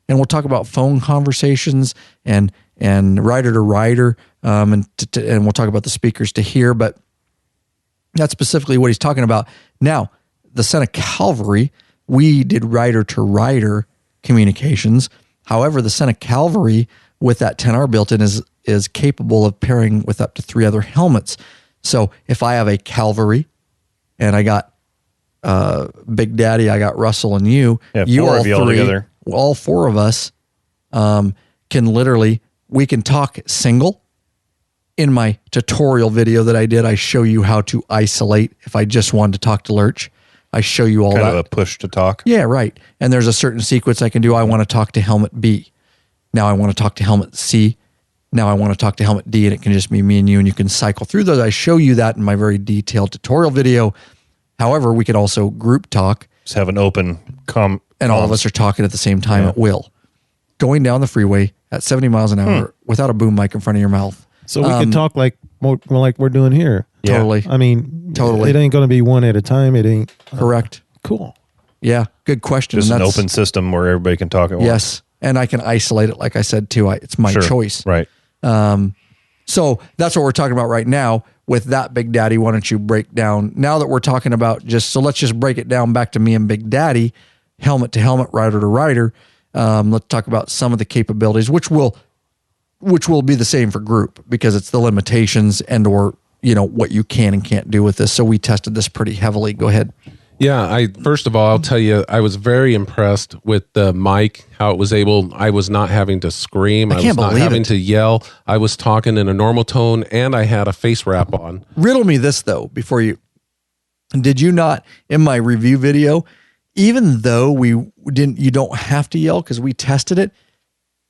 And we'll talk about phone conversations and rider to rider, and we'll talk about the speakers to hear, but that's specifically what he's talking about. Now, the Sena Cavalry, we did rider to rider communications. However, the Sena Cavalry with that 10R built in is capable of pairing with up to 3 other helmets. So if I have a Cavalry and I got Big Daddy, I got Russell and you four of you all together. All 4 of us can literally, we can talk single. In my tutorial video that I did, I show you how to isolate. If I just wanted to talk to Lurch, I show you all kind that. of a push to talk. Yeah, right. And there's a certain sequence I can do. I want to talk to helmet B. Now I want to talk to helmet C. Now I want to talk to helmet D, and it can just be me and you, and you can cycle through those. I show you that in my very detailed tutorial video. However, we can also group talk. Just have an open and all of us are talking at the same time at will. Going down the freeway at 70 miles an hour without a boom mic in front of your mouth. So we could talk like we're doing here. Totally. I mean, totally. It ain't going to be one at a time. It ain't. Correct. Cool. Yeah, good question. Just an open system where everybody can talk at once. Yes, and I can isolate it, like I said, too. It's my choice. Right. So that's what we're talking about right now with that Big Daddy. Why don't you break down, now that we're talking about let's just break it down back to me and Big Daddy, helmet to helmet, rider to rider. Let's talk about some of the capabilities, which will be the same for group because it's the limitations and or what you can and can't do with this. So we tested this pretty heavily. Go ahead. Yeah, first of all, I'll tell you, I was very impressed with the mic, how it was I was not having to scream. I was not having to yell. I was talking in a normal tone, and I had a face wrap on. Riddle me this, though, did you not, in my review video, even though you don't have to yell because we tested it,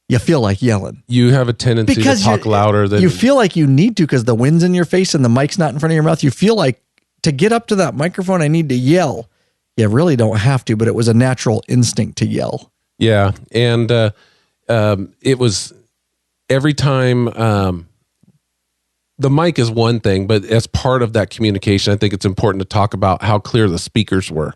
you feel like yelling. You have a tendency to talk louder than... You feel like you need to because the wind's in your face and the mic's not in front of your mouth. You feel like, to get up to that microphone, I need to yell. You really don't have to, but it was a natural instinct to yell. Yeah, and it was every time... the mic is one thing, but as part of that communication, I think it's important to talk about how clear the speakers were.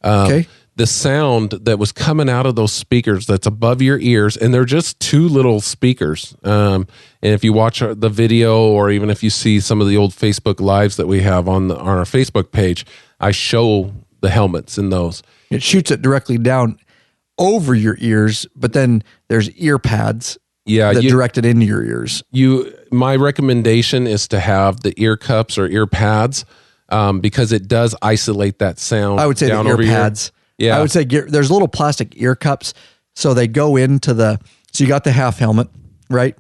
Okay. The sound that was coming out of those speakers that's above your ears, and they're just 2 little speakers. And if you watch the video, or even if you see some of the old Facebook Lives that we have on our Facebook page, I show the helmets in those. It shoots it directly down over your ears, but then there's ear pads that direct it into your ears. My recommendation is to have the ear cups or ear pads because it does isolate that sound. I would say down the ear over pads. Yeah. I would say there's little plastic ear cups. So they go into so you got the half helmet, right?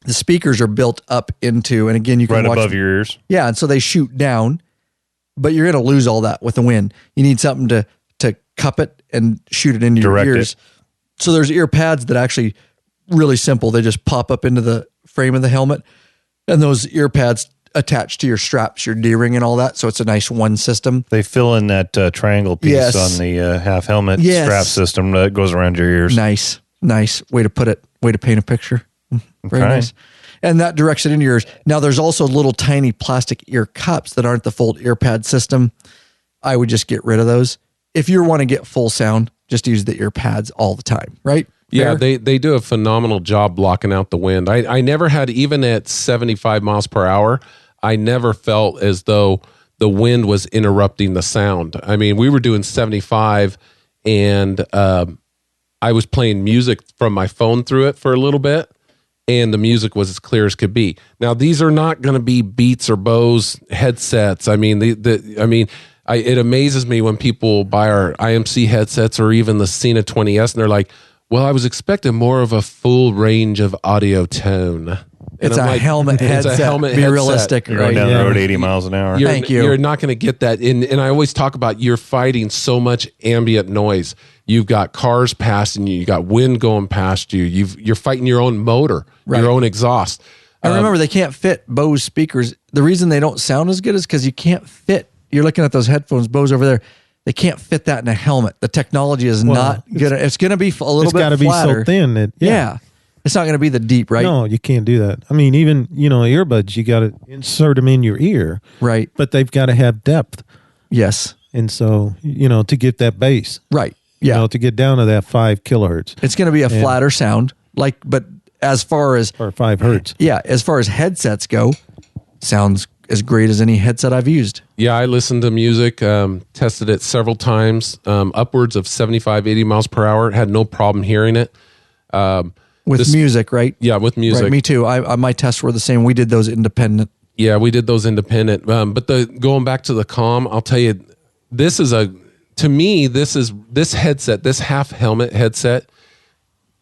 The speakers are built up into, and again, you can watch above your ears. Yeah. And so they shoot down, but you're going to lose all that with the wind. You need something to cup it and shoot it into your ears. So there's ear pads that actually really simple. They just pop up into the frame of the helmet, and those ear pads attached to your straps, your D-ring and all that. So it's a nice one system. They fill in that triangle piece on the half helmet strap system that goes around your ears. Nice way to put it. Way to paint a picture. Very nice. And that directs it into your ears. Now there's also little tiny plastic ear cups that aren't the full ear pad system. I would just get rid of those. If you want to get full sound, just use the ear pads all the time, right? Yeah, they do a phenomenal job blocking out the wind. I never had, even at 75 miles per hour, I never felt as though the wind was interrupting the sound. I mean, we were doing 75 and I was playing music from my phone through it for a little bit, and the music was as clear as could be. Now, these are not going to be Beats or Bose headsets. I mean, it amazes me when people buy our IMC headsets or even the Sena 20S, and they're like, well, I was expecting more of a full range of audio tone. It's a helmet headset. It's a helmet headset. Be realistic. You're going down the road 80 miles an hour. Thank you. You're not going to get that. And I always talk about you're fighting so much ambient noise. You've got cars passing you. You got wind going past you. You're fighting your own motor, your own exhaust. I remember they can't fit Bose speakers. The reason they don't sound as good is because you can't fit. You're looking at those headphones, Bose over there. They can't fit that in a helmet. The technology is not good. It's going to be a little bit flatter. It's got to be so thin. Yeah. It's not going to be the deep, right? No, you can't do that. I mean, even, earbuds, you got to insert them in your ear. Right. But they've got to have depth. Yes. And so, to get that bass. Right. Yeah. To get down to that 5 kilohertz. It's going to be a flatter sound. But as far as... Or 5 hertz. Yeah. As far as headsets go, sounds as great as any headset I've used. Yeah, I listened to music, tested it several times, upwards of 75, 80 miles per hour. Had no problem hearing it. With music, right? Yeah, with music. Right, me too. My tests were the same. We did those independent. Yeah, we did those independent. But going back to the comm, I'll tell you, this headset, this half helmet headset,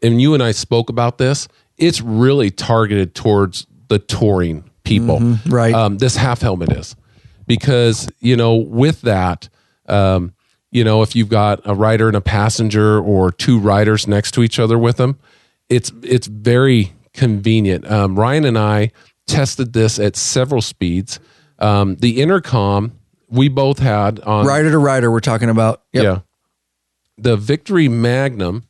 and you and I spoke about this, it's really targeted towards the touring people. Right. This half helmet is. Because, with that, if you've got a rider and a passenger or two riders next to each other with them, it's very convenient. Ryan and I tested this at several speeds. The intercom we both had on rider to rider. We're talking about. Yep. Yeah. The Victory Magnum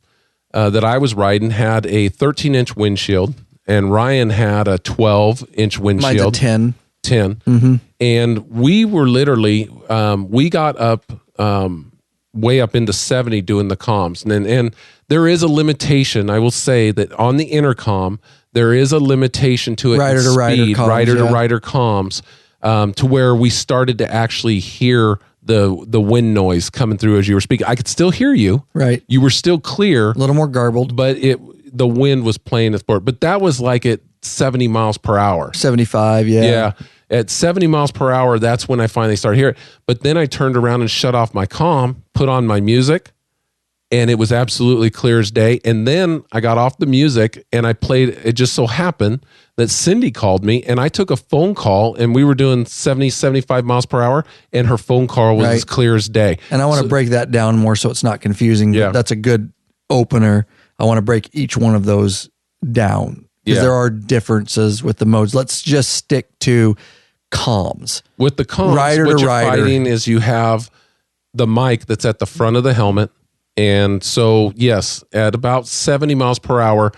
that I was riding had a 13-inch windshield, and Ryan had a 12-inch windshield. Mine's a 10. And we were literally we got up way up into 70 doing the comms, and there is a limitation. I will say that on the intercom there is a limitation to it. Rider to rider comms, rider to rider comms, to where we started to actually hear the wind noise coming through as you were speaking. I could still hear you. Right. You were still clear. A little more garbled. But the wind was playing its part. But that was like at 70 miles per hour. 75, yeah. Yeah. At 70 miles per hour, that's when I finally started hearing it. But then I turned around and shut off my comm, put on my music, and it was absolutely clear as day. And then I got off the music and I played. It just so happened that Cindy called me, and I took a phone call, and we were doing 70, 75 miles per hour, and her phone call was as clear as day. And I want to break that down more so it's not confusing. Yeah. That's a good opener. I want to break each one of those down because there are differences with the modes. Let's just stick to comms. With the comms, rider what to you're rider. fighting is you have the mic that's at the front of the helmet. And so, yes, at about 70 miles per hour,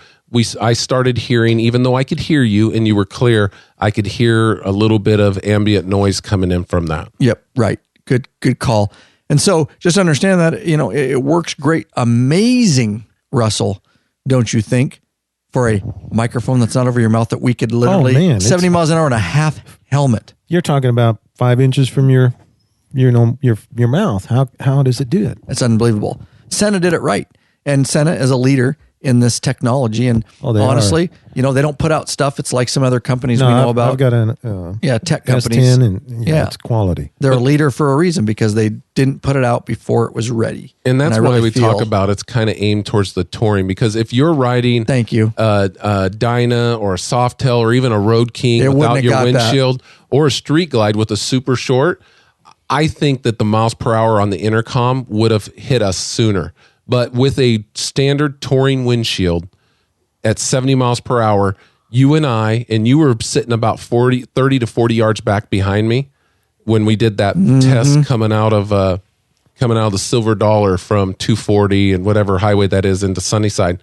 I started hearing, even though I could hear you and you were clear, I could hear a little bit of ambient noise coming in from that. Yep, right. Good call. And so just understand that, it works great. Amazing, Russell, don't you think, for a microphone that's not over your mouth that we could literally 70 miles an hour and a half helmet. You're talking about 5 inches from your mouth. How does it do it? It's unbelievable. Sena did it right. And Sena is a leader in this technology. And honestly, they don't put out stuff. It's like some other companies we know about. I've got an tech companies. S10 and it's quality. They're a leader for a reason because they didn't put it out before it was ready. And that's why we talk about it's kind of aimed towards the touring, because if you're riding a Dyna or a Softail or even a Road King without your windshield or a Street Glide with a super short, I think that the miles per hour on the intercom would have hit us sooner. But with a standard touring windshield at 70 miles per hour, you were sitting about 30 to 40 yards back behind me when we did that test coming out of the Silver Dollar from 240 and whatever highway that is into Sunnyside.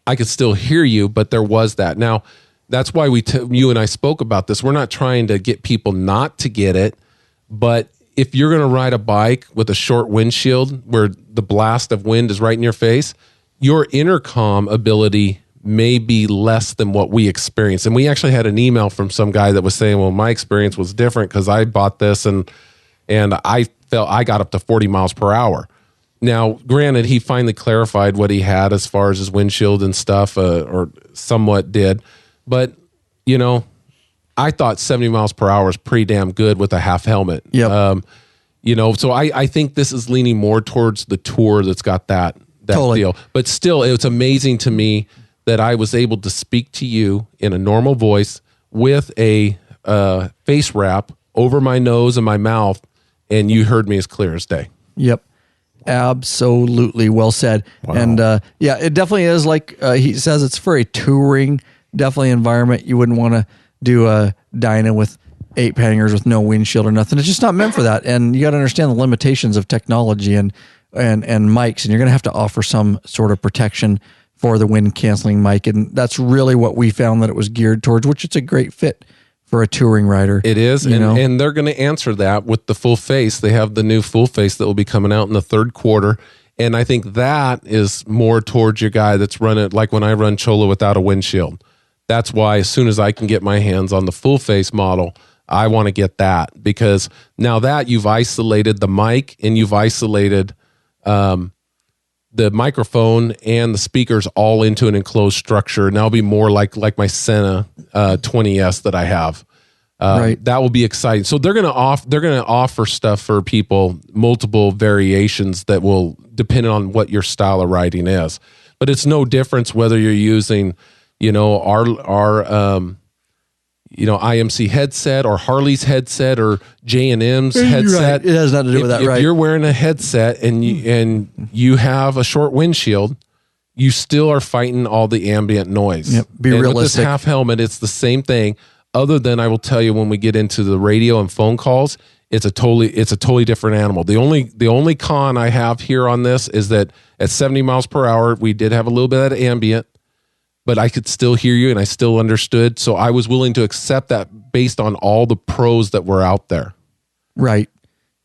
I could still hear you, but there was that. Now, that's why you and I spoke about this. We're not trying to get people not to get it, but if you're going to ride a bike with a short windshield where the blast of wind is right in your face, your intercom ability may be less than what we experienced. And we actually had an email from some guy that was saying, well, my experience was different because I bought this and I felt I got up to 40 miles per hour. Now, granted, he finally clarified what he had as far as his windshield and stuff, or somewhat did. But, I thought 70 miles per hour is pretty damn good with a half helmet. Yep. So I think this is leaning more towards the tour that's got that totally. deal. But still, it's amazing to me that I was able to speak to you in a normal voice with a face wrap over my nose and my mouth, and you heard me as clear as day. Yep. Absolutely. Well said. Wow. And it definitely is like he says, it's for a touring, definitely environment. You wouldn't want to do a Dyna with 8 hangers with no windshield or nothing. It's just not meant for that. And you got to understand the limitations of technology and mics, and you're going to have to offer some sort of protection for the wind canceling mic. And that's really what we found that it was geared towards, which it's a great fit for a touring rider. It is. And they're going to answer that with the full face. They have the new full face that will be coming out in the third quarter. And I think that is more towards your guy that's running, like when I run Chola without a windshield. That's why as soon as I can get my hands on the full face model, I want to get that, because now that you've isolated the mic and you've isolated the the microphone and the speakers all into an enclosed structure. And that'll be more like my Sena 20S that I have. Right. That will be exciting. So they're going to offer stuff for people, multiple variations that will depend on what your style of riding is. But it's no difference whether you're using, our IMC headset or Harley's headset or J&M's headset. Right. It has nothing to do with that, right? If you're wearing a headset and you have a short windshield, you still are fighting all the ambient noise. Yep. Be realistic. With this half helmet, it's the same thing. Other than I will tell you, when we get into the radio and phone calls, it's a totally different animal. The only con I have here on this is that at 70 miles per hour, we did have a little bit of ambient, but I could still hear you and I still understood. So I was willing to accept that based on all the pros that were out there. Right.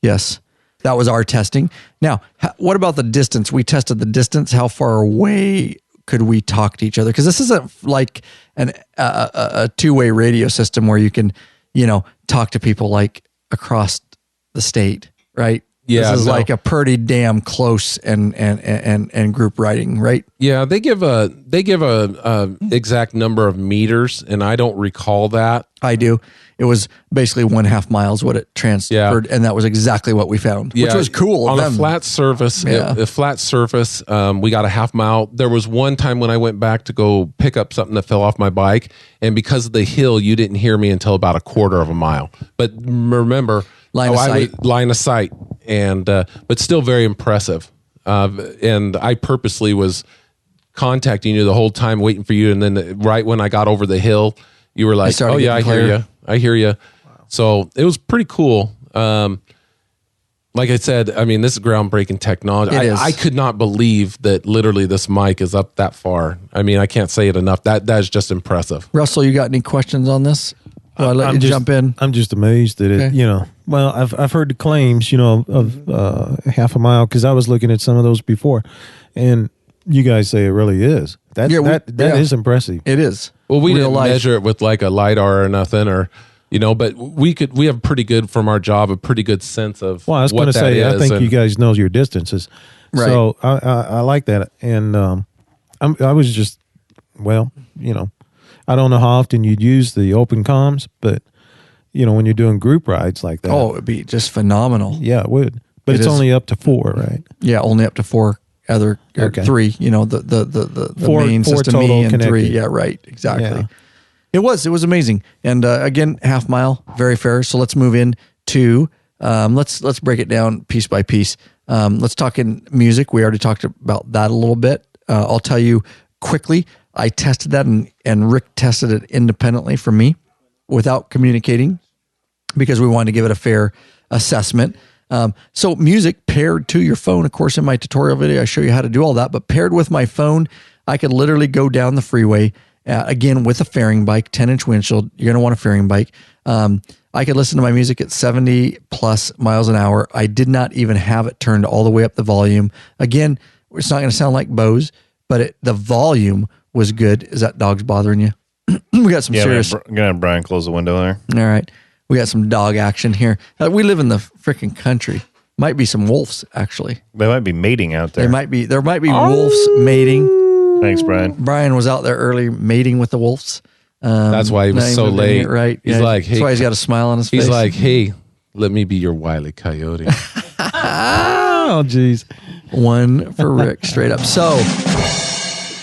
Yes. That was our testing. Now, what about the distance? We tested the distance. How far away could we talk to each other? Because this isn't like a two-way radio system where you can, talk to people like across the state, right? Yeah, this is like a pretty damn close and group riding, right? Yeah, they give a exact number of meters, and I don't recall that. I do. It was basically 1/2 miles what it transferred, and that was exactly what we found, which was cool. On a flat surface, we got a 1/2 mile. There was one time when I went back to go pick up something that fell off my bike, and because of the hill, you didn't hear me until about 1/4 mile. But remember, line of sight, and but still very impressive. And I purposely was contacting you the whole time, waiting for you, and then right when I got over the hill, you were like, "Oh yeah, I hear you." Wow. So it was pretty cool. Like I said, I mean, this is groundbreaking technology. I could not believe that literally this mic is up that far. I mean, I can't say it enough. That is just impressive. Russell, you got any questions on this? Well, I'll let you jump in. I'm just amazed that it, well, I've heard the claims, of 1/2 mile, because I was looking at some of those before, and you guys say it really is. That is impressive. It is. Well, we didn't measure it with like a LiDAR or nothing, but we have pretty good from our job, a pretty good sense of Well, I was going to say, I think you guys know your distances. Right. So I like that. And I was just, I don't know how often you'd use the open comms, but, when you're doing group rides like that. Oh, it'd be just phenomenal. Yeah, it would. But it's only up to 4, right? Yeah, only up to 4. Other 3, the main four system, total me and connected. 3. Yeah, right. Exactly. Yeah. It was amazing. And again, 1/2 mile, very fair. So let's move into let's break it down piece by piece. Let's talk in music. We already talked about that a little bit. I'll tell you quickly. I tested that and Rick tested it independently from me without communicating because we wanted to give it a fair assessment. So music paired to your phone, of course, in my tutorial video, I show you how to do all that, but paired with my phone, I could literally go down the freeway, again, with a fairing bike, 10-inch windshield. You're going to want a fairing bike. I could listen to my music at 70 plus miles an hour. I did not even have it turned all the way up the volume. Again, it's not going to sound like Bose, but the volume was good. Is that dog's bothering you? We got some serious. I'm going to have Brian close the window there. All right. We got some dog action here. We live in the freaking country. Might be some wolves, actually. They might be mating out there. There might be wolves mating. Thanks, Brian. Brian was out there early mating with the wolves. That's why he was so late. Right. He's like, hey. That's why he's got a smile on his face. He's like, hey, let me be your Wile E. Coyote. Oh, geez. One for Rick, straight up. So,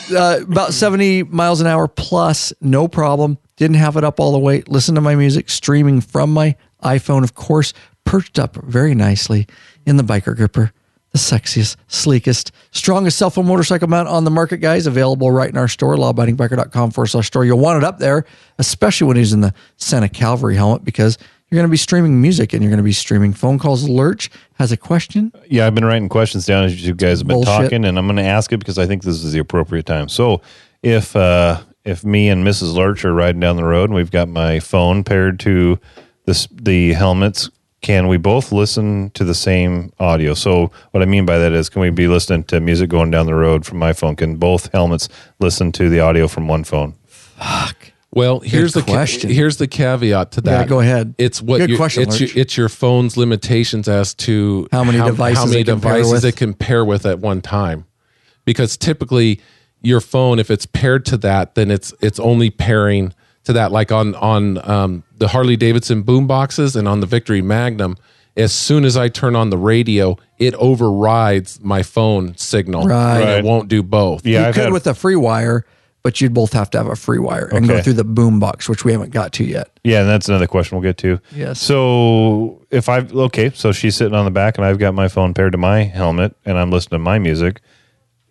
about 70 miles an hour plus, no problem. Didn't have it up all the way. Listen to my music, streaming from my iPhone, of course, perched up very nicely in the biker gripper. The sexiest, sleekest, strongest cell phone motorcycle mount on the market, guys. Available right in our store, lawabidingbiker.com/store. You'll want it up there, especially when he's in the Sena Cavalry helmet, because you're going to be streaming music and you're going to be streaming phone calls. Lurch has a question. Yeah, I've been writing questions down as you guys have been talking, and I'm going to ask it because I think this is the appropriate time. So if me and Mrs. Lurch are riding down the road and we've got my phone paired to the helmets, can we both listen to the same audio? So what I mean by that is, can we be listening to music going down the road from my phone? Can both helmets listen to the audio from one phone? Fuck. Well, here's the question. Here's the caveat to that. Yeah, go ahead. It's it's your phone's limitations as to how many devices it can pair with at one time. because typically your phone, if it's paired to that, then it's only pairing to that. Like on the Harley-Davidson Boom boxes and on the Victory Magnum, as soon as I turn on the radio, it overrides my phone signal. Right. And it won't do both. Yeah, you I've could had- with a Freewire, but you'd both have to have a Freewire and go Okay. through the boom box, which we haven't got to yet. Yeah, and that's another question we'll get to. Yes. So so she's sitting on the back and I've got my phone paired to my helmet and I'm listening to my music.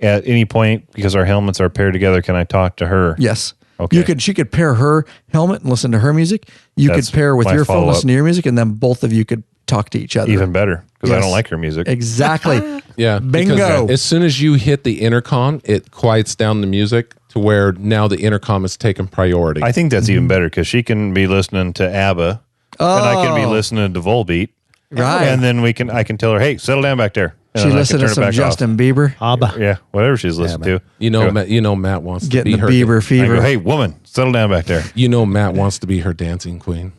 At any point, because our helmets are paired together, can I talk to her? Yes. Okay. She could pair her helmet and listen to her music. You That's could pair with my your phone, follow-up. listen to your music, and then both of you could talk to each other. Even better, because I Yes. don't like her music. Exactly. Yeah. Bingo. because as soon as you hit the intercom, it quiets down the music to where now the intercom is taking priority. I think that's even better because she can be listening to ABBA and I can be listening to Volbeat. Right. And then I can tell her, hey, settle down back there. And She then I listened can to turn it some back Justin Bieber. Abba. Yeah, whatever she's listening to. you know, Matt wants Getting to be the her. Bieber I fever. go, hey, woman, settle down back there. You know, Matt wants to be her dancing queen.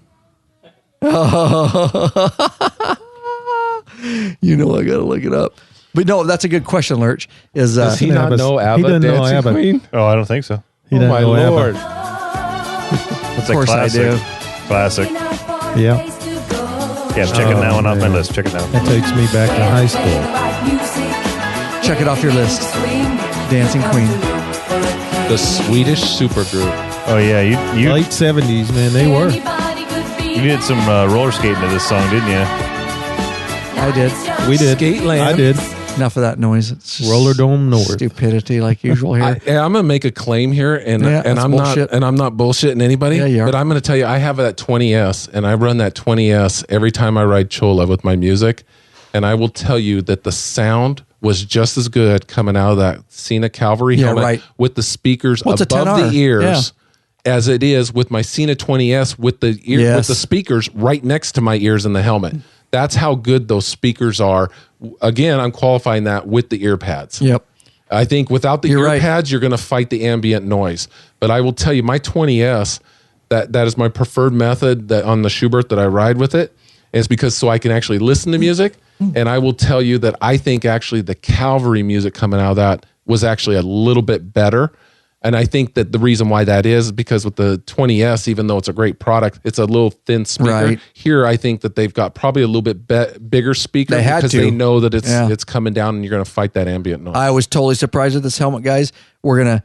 You know, I got to look it up. But no, that's a good question, Lurch. Does he not Abba's- know he ABBA doesn't know dancing ABBA. queen? Oh, I don't think so. He Oh doesn't my know ABBA. lord! It's Of course I do. Classic. Yeah. Yeah, I'm checking that one off my man. list. Check it out. That takes me back to high school. Check it off your list. Dancing Queen. The Swedish supergroup. Oh, yeah. You Late 70s, man, they were. you did some roller skating to this song, didn't you? I did. We did. Skateland. I did. Enough of that noise. It's just Roller Dome North. stupidity like usual here. I'm gonna make a claim here, and Yeah, and that's I'm bullshit. not bullshitting anybody. Yeah, you are. But I'm gonna tell you, I have that 20S, and I run that 20S every time I ride Chola with my music, and I will tell you that the sound was just as good coming out of that Sena Cavalry Yeah, helmet right. with the speakers Well, it's a above 10R. the ears. Yeah. As it is with my Sena 20S with the ear, Yes. with the speakers right next to my ears in the helmet. That's how good those speakers are. Again, I'm qualifying that with the ear pads. Yep. I think without the You're ear right. pads, you're going to fight the ambient noise. But I will tell you, my 20S, that is my preferred method that on the Schubert that I ride with it, is because so I can actually listen to music. And I will tell you that I think actually the Cavalry music coming out of that was actually a little bit better. And I think that the reason why that is because with the 20S, even though it's a great product, it's a little thin speaker. Right. Here, I think that they've got probably a little bit bigger speaker They had because to. they know that Yeah. it's coming down and you're going to fight that ambient noise. I was totally surprised with this helmet, guys. We're going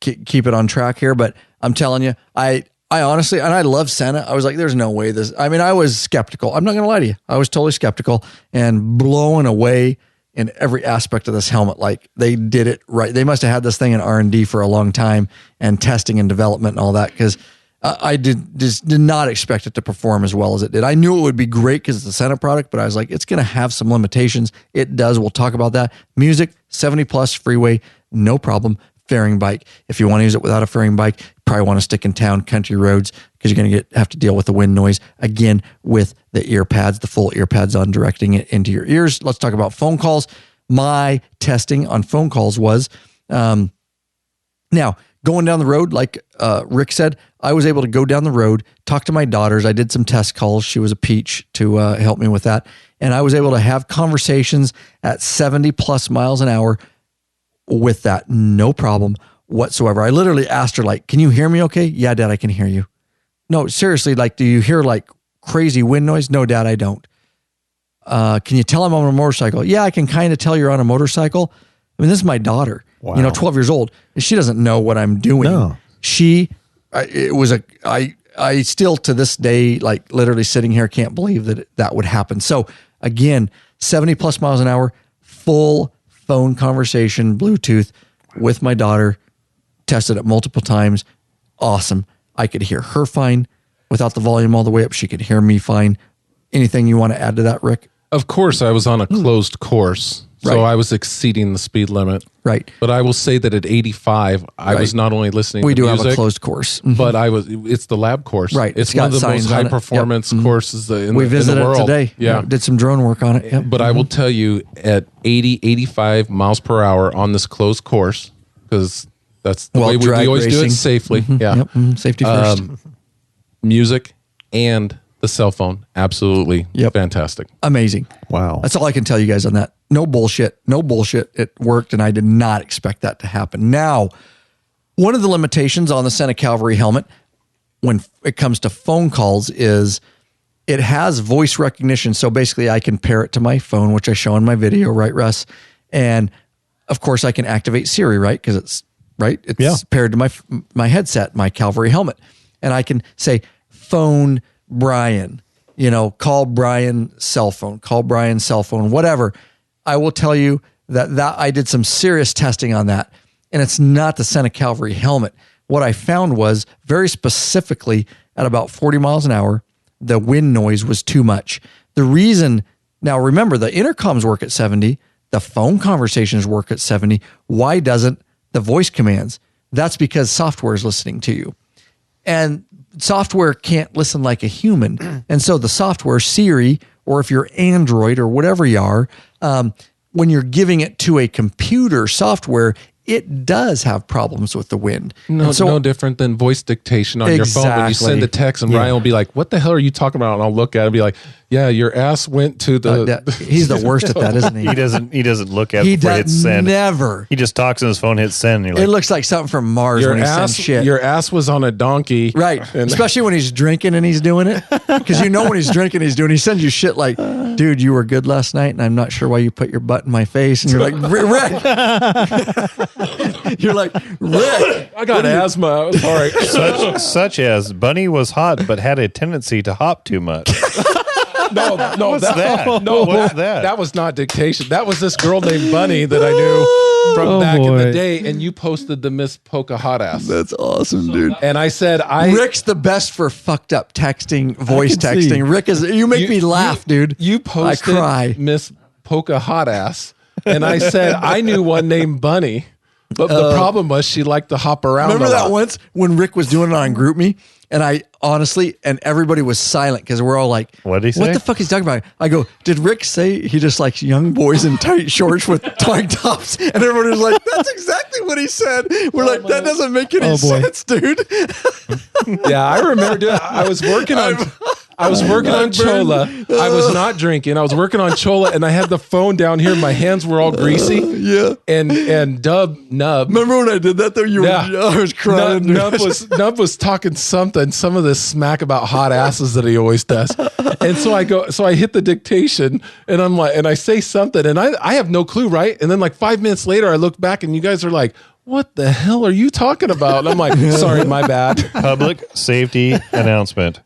to keep it on track here, but I'm telling you, I honestly, and I love Sena. I was like, there's no way this, I mean, I was skeptical. I'm not going to lie to you. I was totally skeptical and blown away in every aspect of this helmet. Like they did it right. They must have had this thing in R&D for a long time and testing and development and all that. Cause I did not expect it to perform as well as it did. I knew it would be great because it's a Sena product, but I was like, it's going to have some limitations. It does. We'll talk about that. Music, 70 plus freeway, no problem. Fairing bike. If you want to use it without a fairing bike, you probably want to stick in town, country roads, because you're going to have to deal with the wind noise again with the ear pads, the full ear pads on directing it into your ears. Let's talk about phone calls. My testing on phone calls was, now going down the road, like Rick said, I was able to go down the road, talk to my daughters. I did some test calls. She was a peach to help me with that. And I was able to have conversations at 70 plus miles an hour with that, no problem whatsoever. I literally asked her, like, can you hear me okay? Yeah, Dad, I can hear you. No, seriously, like, do you hear like crazy wind noise? No, Dad, I don't. Can you tell I'm on a motorcycle? Yeah, I can kind of tell you're on a motorcycle. I mean, this is my daughter, 12 years old. And she doesn't know what I'm doing. No. I still to this day, like literally sitting here, can't believe that would happen. So again, 70 plus miles an hour, full phone conversation, Bluetooth with my daughter, tested it multiple times. Awesome. I could hear her fine without the volume all the way up. She could hear me fine. Anything you want to add to that, Rick? Of course, I was on a closed course, so Right. I was exceeding the speed limit. Right. But I will say that at 85, I was not only listening We to do music, have a closed course. but it's the lab course. Right. It's It's one got of the most signs on it. high performance Yep. courses in We the visited world. it today. Yeah. Did some drone work on it. Yep. But I will tell you at 80, 85 miles per hour on this closed course, because that's the way we drag always do it racing. safely. Yeah. Yep. Safety first. Music and the cell phone, absolutely fantastic. Amazing. Wow. That's all I can tell you guys on that. No bullshit. No bullshit. It worked, and I did not expect that to happen. Now, one of the limitations on the Sena Cavalry helmet when it comes to phone calls is it has voice recognition. So basically I can pair it to my phone, which I show in my video, right, Russ? And of course I can activate Siri, right? Because it's paired to my headset, my Cavalry helmet. And I can say, phone Brian, call Brian cell phone, whatever. I will tell you that I did some serious testing on that. And it's not the Sena Cavalry helmet. What I found was very specifically at about 40 miles an hour, the wind noise was too much. The reason, now remember, the intercoms work at 70, the phone conversations work at 70. Why doesn't the voice commands? That's because software is listening to you. And software can't listen like a human. And so the software, Siri, or if you're Android or whatever you are, when you're giving it to a computer software, it does have problems with the wind. No different than voice dictation on your phone. When you send a text and Ryan will be like, what the hell are you talking about? And I'll look at it and be like, yeah, your ass went to the... he's the worst at that, isn't he? He doesn't look at it before he hits send. Never. He just talks on his phone, hits send. And it looks like something from Mars when he sends shit. Your ass was on a donkey. Right. Especially when he's drinking and he's doing it. Because when he's drinking, he sends you shit like, dude, you were good last night and I'm not sure why you put your butt in my face. And you're like, Rick. You're like, Rick. I got asthma. All right. Such as Bunny was hot but had a tendency to hop too much. No, what's that? No, what's that? That was not dictation. That was this girl named Bunny that I knew from back in the day, and you posted the Miss Polka Hot Ass. That's awesome, dude. And I said, Rick's the best for fucked up texting, voice texting. Rick is. You make me laugh, dude. You posted I cry. Miss Polka Hot Ass, and I said I knew one named Bunny, but the problem was she liked to hop around. Remember that once when Rick was doing it on GroupMe? And I honestly, and everybody was silent because we're all like, what did he say? What the fuck is he talking about? I go, did Rick say he just likes young boys in tight shorts with tank tops? And everybody was like, that's exactly what he said. We're like, that doesn't make any sense, dude. Yeah, I remember doing I was working on Chola. I was not drinking. I was working on Chola and I had the phone down here. My hands were all greasy. Yeah. And Nub. Remember when I did that though? I was crying. Nub was talking some of this smack about hot asses that he always does. And so I hit the dictation and I'm like, and I say something and I have no clue, right? And then like 5 minutes later, I look back and you guys are like, what the hell are you talking about? And I'm like, sorry, my bad. Public safety announcement.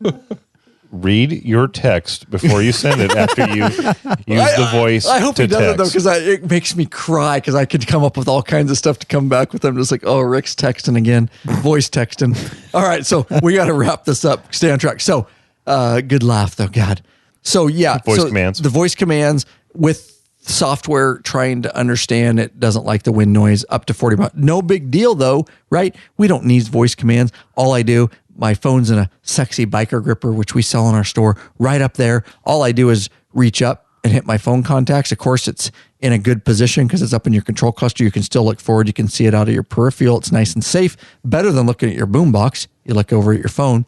Read your text before you send it after you use the voice. I hope to he does text. it though, because it makes me cry because I could come up with all kinds of stuff to come back with. I'm just like, oh, Rick's texting again, voice texting. All right, so we got to wrap this up. Stay on track. So, good laugh though, God. So yeah, commands. The voice commands with software trying to understand it doesn't like the wind noise up to 40 miles. No big deal though, right? We don't need voice commands. All I do. My phone's in a sexy biker gripper, which we sell in our store right up there. All I do is reach up and hit my phone contacts. Of course, it's in a good position because it's up in your control cluster. You can still look forward. You can see it out of your peripheral. It's nice and safe. Better than looking at your boombox. You look over at your phone.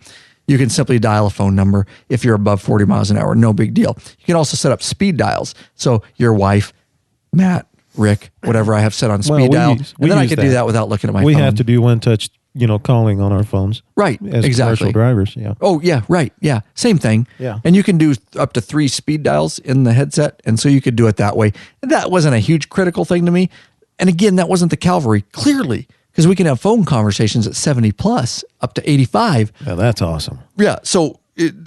You can simply dial a phone number if you're above 40 miles an hour. No big deal. You can also set up speed dials. So your wife, Matt, Rick, whatever I have set on speed dial. And then I can do that without looking at my phone. We have to do one-touch calling on our phones. Right. As commercial drivers. Yeah. Oh, yeah. Right. Yeah. Same thing. Yeah. And you can do up to 3 speed dials in the headset. And so you could do it that way. And that wasn't a huge critical thing to me. And again, that wasn't the Cavalry, clearly, because we can have phone conversations at 70 plus up to 85. Yeah, that's awesome. Yeah. So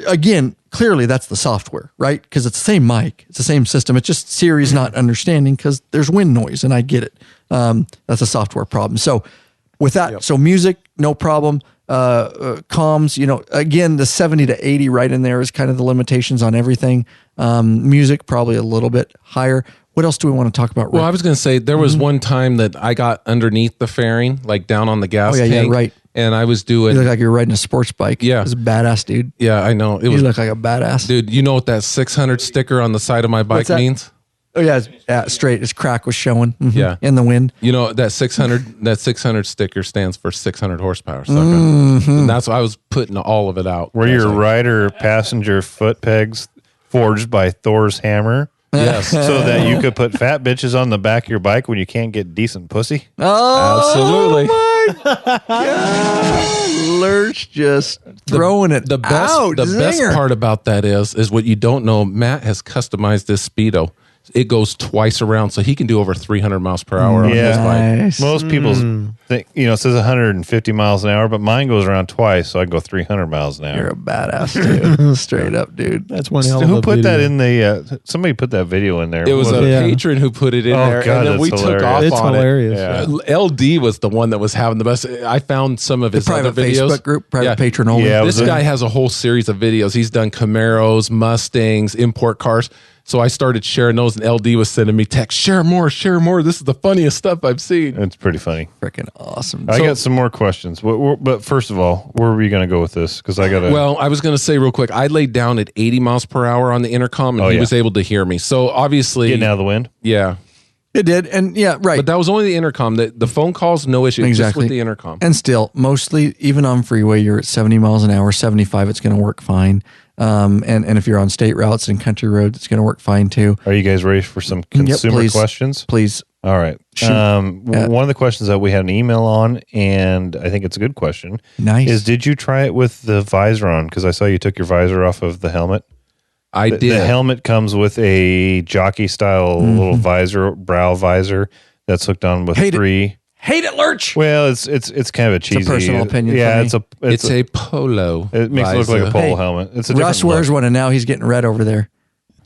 again, clearly that's the software, right? Because it's the same mic. It's the same system. It's just Siri's not understanding because there's wind noise and I get it. That's a software problem. So with that, so music, no problem. Comms, again, the 70 to 80 right in there is kind of the limitations on everything. Music, probably a little bit higher. What else do we want to talk about, Rick? Well, I was going to say there was one time that I got underneath the fairing, like down on the gas tank. Yeah, right. And I was doing... You look like you're riding a sports bike. Yeah. It was a badass, dude. Yeah, I know. You look like a badass. Dude, you know what that 600 sticker on the side of my bike means? Oh yeah, straight. His crack was showing. Yeah. In the wind. You know, that 600 sticker stands for 600 horsepower, sucker. And that's why I was putting all of it out. Were your rider passenger foot pegs forged by Thor's hammer? Yes. So that you could put fat bitches on the back of your bike when you can't get decent pussy? Oh, absolutely. My Lurch just throwing it the best, out. The best Zinger. part about that is what you don't know. Matt has customized this Speedo. It goes twice around, so he can do over 300 miles per hour on his bike. Nice. Most people's think, it says 150 miles an hour, but mine goes around twice, so I go 300 miles an hour. You're a badass, dude. Straight up, dude. That's one hell of Who a put video. that in the? Somebody put that video in there. It was What a it? patron who put it in Oh, there, God, and then we that's took off hilarious. It's on hilarious. it. LD was the one that was having the best. I found some of his Private other videos. Facebook group, private patron only. Yeah, it This was guy has a whole series of videos. He's done Camaros, Mustangs, import cars. So I started sharing those, and LD was sending me texts. Share more, share more. This is the funniest stuff I've seen. It's pretty funny. Freaking awesome. I got some more questions, but first of all, where were you going to go with this? Because I got to. Well, I was going to say real quick, I laid down at 80 miles per hour on the intercom, and he was able to hear me. So obviously, getting out of the wind. yeah. It did. And yeah, right. But that was only the intercom. The phone calls, no issue. Just with the intercom. And still, mostly, even on freeway, you're at 70 miles an hour, 75, it's going to work fine. And if you're on state routes and country roads, it's going to work fine too. Are you guys ready for some consumer questions? Please. All right. One of the questions that we had an email on, and I think it's a good question. Nice. Is did you try it with the visor on? Because I saw you took your visor off of the helmet. I did. The helmet comes with a jockey style little visor, brow visor that's hooked on with three. Hate it, Lurch. Well, it's kind of a cheesy. It's a personal opinion. Yeah, for me. It's a polo. It makes it look like a polo helmet. It's a Russ different wears look. one, and now he's getting red over there.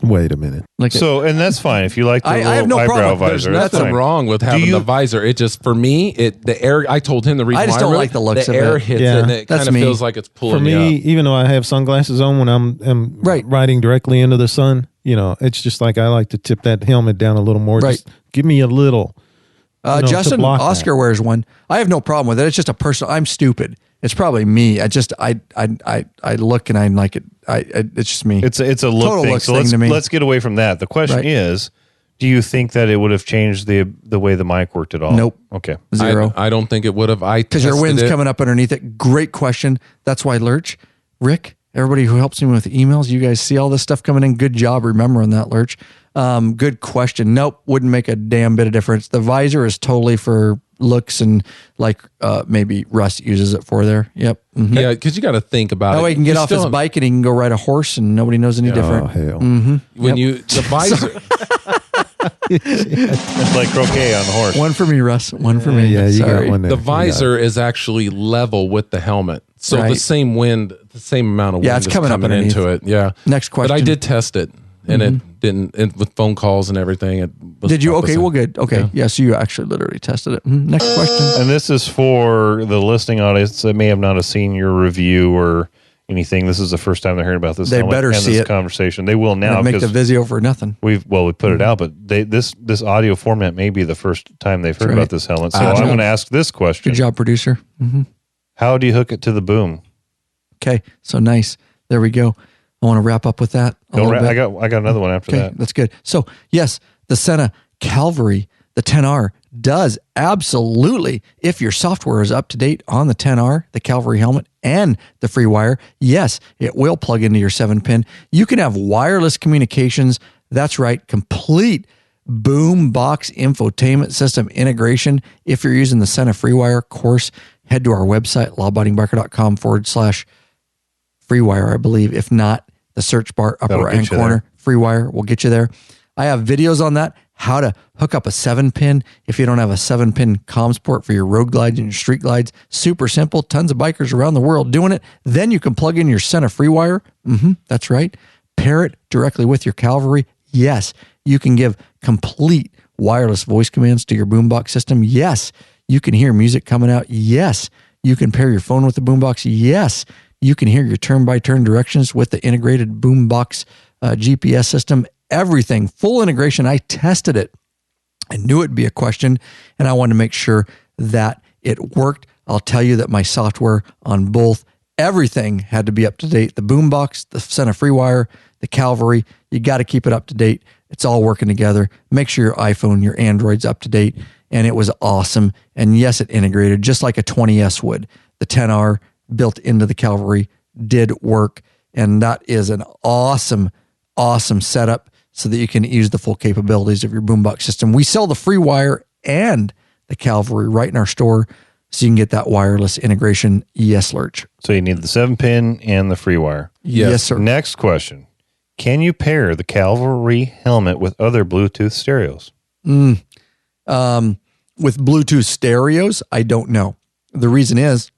Wait a minute. Look And that's fine if you like the I have no eyebrow problem. visor. There's that's nothing fine. wrong with having the visor. It just, for me, the air, I told him the reason I just why don't really, like the looks of air it. hits Yeah. it, and it That's kind of me. feels like it's pulling For me, you up. even though I have sunglasses on when I'm riding directly into the sun, it's just like I like to tip that helmet down a little more. Right. Just give me a little. to Justin block that. Oscar wears one. I have no problem with it. It's just a personal. I'm stupid. It's probably me. I look and I'm like it. It's just me. It's a look Total thing. looks So thing to me. let's get away from that. The question is, do you think that it would have changed the way the mic worked at all? Nope. Okay. Zero. I don't think it would have. Because your wind's coming up underneath it. Great question. That's why Lurch, Rick, everybody who helps me with emails, you guys see all this stuff coming in. Good job remembering that, Lurch. Good question. Nope, wouldn't make a damn bit of difference. The visor is totally for looks and maybe Russ uses it for there. Yep. Mm-hmm. Yeah, because you got to think about it. That way he can get off his bike and he can go ride a horse and nobody knows any different. Oh, hell. When the visor. It's like croquet on the horse. One for me, Russ. One for me. Yeah, you Sorry. got one there. The visor is actually level with the helmet. So Right. the same amount of wind it's is coming coming up underneath. into it. Yeah. Next question. But I did test it, and it didn't, and with phone calls and everything. It was Did you? not the Okay, same. well, good. Okay. Yeah, so you actually literally tested it. Next question. And this is for the listening audience that may have not have seen your review or anything. This is the first time they're hearing about this. They helmet better and see this it. conversation. They will now Make the because Vizio for nothing. we put it out, but this audio format may be the first time they've heard That's about right. this helmet. So Good I'm job. going to ask this question: Good job, producer. How do you hook it to the boom? Okay, so nice. There we go. I want to wrap up with that. I got another one after Okay, that. that's good. So yes, the Sena Cavalry, the 10R, does absolutely, if your software is up to date on the 10R, the Cavalry helmet, and the Freewire, yes, it will plug into your 7-pin. You can have wireless communications. That's right, complete boom box infotainment system integration. If you're using the Sena Freewire course, head to our website, lawabidingbiker.com/Freewire, I believe. If not, the search bar, upper That'll right get hand you corner, Freewire will get you there. I have videos on that, how to hook up a 7-pin if you don't have a 7-pin comms port for your road glides and your street glides. Super simple. Tons of bikers around the world doing it. Then you can plug in your Sena Freewire. That's right. Pair it directly with your Cavalry. Yes, you can give complete wireless voice commands to your boombox system. Yes, you can hear music coming out. Yes, you can pair your phone with the boombox. Yes, you can hear your turn-by-turn directions with the integrated boombox GPS system. Everything, full integration. I tested it. I knew it'd be a question, and I wanted to make sure that it worked. I'll tell you that my software on both, everything had to be up to date. The boombox, the Sena Freewire, the Cavalry. You got to keep it up to date. It's all working together. Make sure your iPhone, your Android's up to date. And it was awesome. And yes, it integrated just like a 20S would. The 10R built into the Cavalry did work. And that is an awesome, awesome setup so that you can use the full capabilities of your boombox system. We sell the Freewire and the Cavalry right in our store, so you can get that wireless integration. Yes, Lurch. So you need the 7-pin and the Freewire. Yes, sir. Next question. Can you pair the Cavalry helmet with other Bluetooth stereos? With Bluetooth stereos, I don't know. The reason is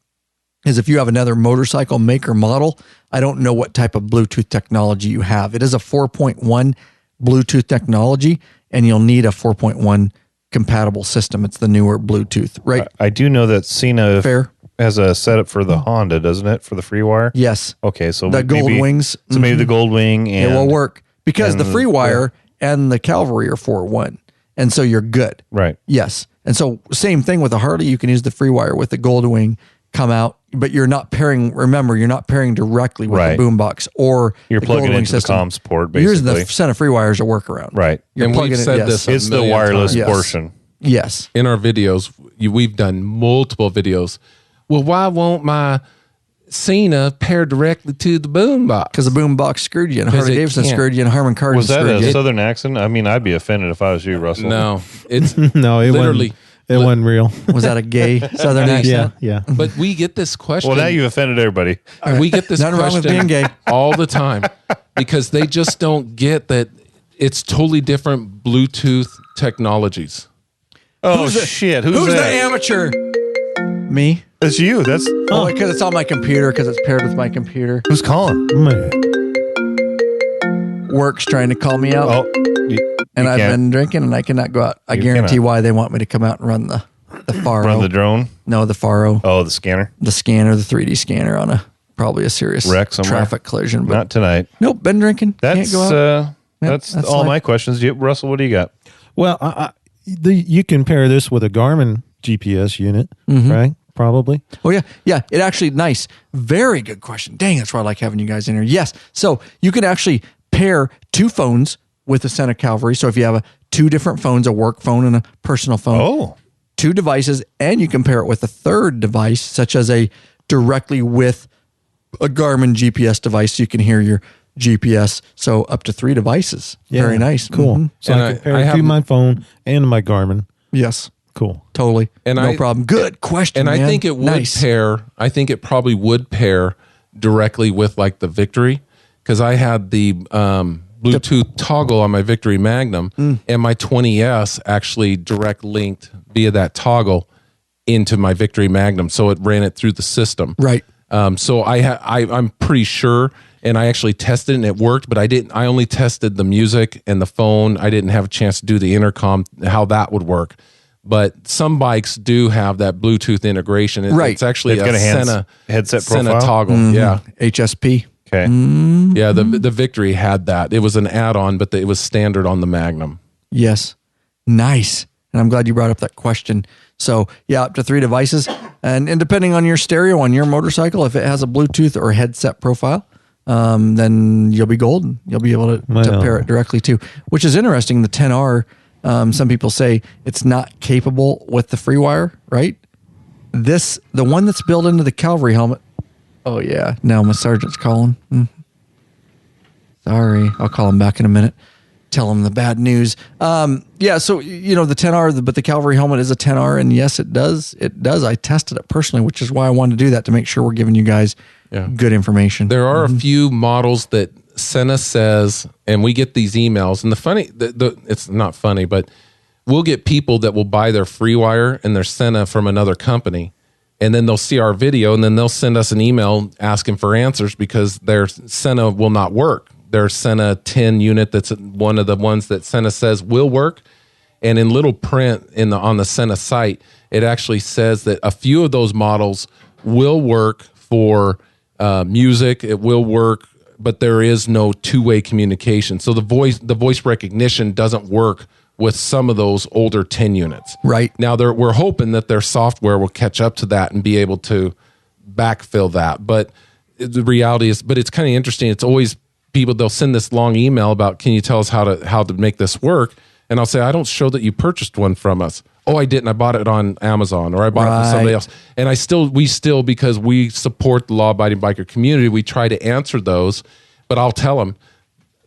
if you have another motorcycle maker model, I don't know what type of Bluetooth technology you have. It is a 4.1 Bluetooth technology, and you'll need a 4.1 compatible system. It's the newer Bluetooth, right? I do know that Sena has a setup for the Honda, doesn't it, for the Freewire? Yes. Okay, so the gold wings. So maybe the gold wing and it will work because the Freewire and the Cavalry are 4.1, and so you're good. Right. Yes. And so same thing with the Harley. You can use the Freewire with the gold wing, come out, but you're not pairing. Remember, you're not pairing directly with the boombox or you're the plugging gold wing into system. the comms port. Basically, using the Sena Freewire as a workaround. Right. You're and plugging we've said this. It's the wireless times. portion. Yes. In our videos, we've done multiple videos. Well, why won't my Sena pair directly to the boombox? Because the boombox screwed you, and Harley-Davidson screwed you, and Harman Kardon Was that screwed a you. Southern accent? I mean, I'd be offended if I was you, Russell. No, it's No, it literally. It wasn't real. Was that a gay Southern accent? Yeah. But we get this question. Well, now you've offended everybody. We get this Nothing wrong with question being gay. all the time because they just don't get that it's totally different Bluetooth technologies. Oh, shit. Who's Who's that? the amateur? Me. That's you. That's Oh, because it's on my computer, because it's paired with my computer. who's calling. Man. Work's trying to call me out. Oh, and I've can't been drinking, and I cannot go out. I You guarantee cannot. why they want me to come out and run the Faro. run the drone. No, the Faro. Oh, the scanner. The scanner, the 3D scanner on probably a serious Wreck somewhere. traffic collision. But Not tonight. nope, been drinking. Can't That's go out. that's that's all fine. my questions. Russell, what do you got? Well, you can pair this with a Garmin GPS unit, right? Probably. Oh, yeah. Yeah. It actually, nice. Very good question. Dang, that's why I like having you guys in here. Yes. So you can actually pair two phones with the Sena Cavalry. So if you have two different phones, a work phone and a personal phone, two devices, and you can pair it with a third device, such as directly with a Garmin GPS device. So you can hear your GPS. So up to 3 devices. Yeah, Very nice. Cool. Mhm. So And I can I pair it have- to my phone and my Garmin. Yes. Cool. Totally. And no I- problem. Good question. And I man. think it would Nice. pair. I think it probably would pair directly with like the Victory because I had the Bluetooth toggle on my Victory Magnum, and my 20S actually direct linked via that toggle into my Victory Magnum, so it ran it through the system. Right. So I'm pretty sure, and I actually tested it and it worked, but I didn't. I only tested the music and the phone. I didn't have a chance to do the intercom, how that would work. But some bikes do have that Bluetooth integration. Right. It's actually They've got a Sena headset Sena profile? toggle. Yeah. HSP. Okay. Yeah. The Victory had that. It was an add-on, but it was standard on the Magnum. Yes. Nice. And I'm glad you brought up that question. So yeah, up to 3 devices. And depending on your stereo on your motorcycle, if it has a Bluetooth or headset profile, then you'll be golden. You'll be able to pair it directly to, which is interesting. The 10R, some people say it's not capable with the Freewire, right? The one that's built into the Cavalry helmet. Oh yeah. Now my sergeant's calling. Sorry. I'll call him back in a minute. Tell him the bad news. Yeah. So, the 10R, but the Cavalry helmet is a 10R, and yes, it does. It does. I tested it personally, which is why I wanted to do that, to make sure we're giving you guys good information. There are a few models that Sena says, and we get these emails, and it's not funny, but we'll get people that will buy their Freewire and their Sena from another company, and then they'll see our video, and then they'll send us an email asking for answers because their Sena will not work. Their Sena 10 unit, that's one of the ones that Sena says will work. And in little print on the Sena site, it actually says that a few of those models will work for music. It will work, but there is no two-way communication. So the voice recognition doesn't work with some of those older 10 units. Right. Now we're hoping that their software will catch up to that and be able to backfill that. But the reality is, but it's kind of interesting. It's always they'll send this long email about, can you tell us how to make this work? And I'll say, I don't show that you purchased one from us. Oh, I didn't. I bought it on Amazon, or I bought it from somebody else. And we still, because we support the law-abiding biker community, we try to answer those. But I'll tell them,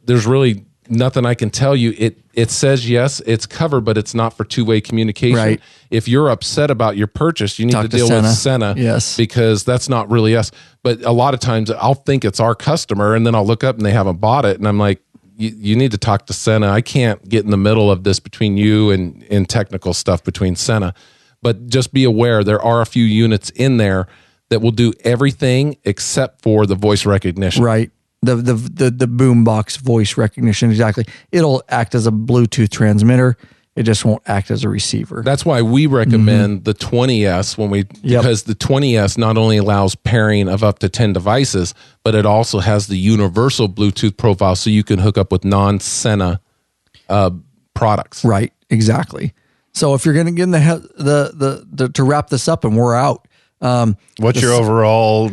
there's really nothing I can tell you. It says yes, it's covered, but it's not for two-way communication. Right. If you're upset about your purchase, you need to deal with Sena. Yes. Because that's not really us. But a lot of times I'll think it's our customer, and then I'll look up and they haven't bought it, and I'm like, you need to talk to Sena. I can't get in the middle of this between you and technical stuff between Sena. But just be aware, there are a few units in there that will do everything except for the voice recognition. Right. The boombox voice recognition, exactly. It'll act as a Bluetooth transmitter. It just won't act as a receiver. That's why we recommend the 20S because the 20S not only allows pairing of up to 10 devices, but it also has the universal Bluetooth profile, so you can hook up with non-Sena products. Right, exactly. So if you're going to get in the to wrap this up, and we're out. What's your overall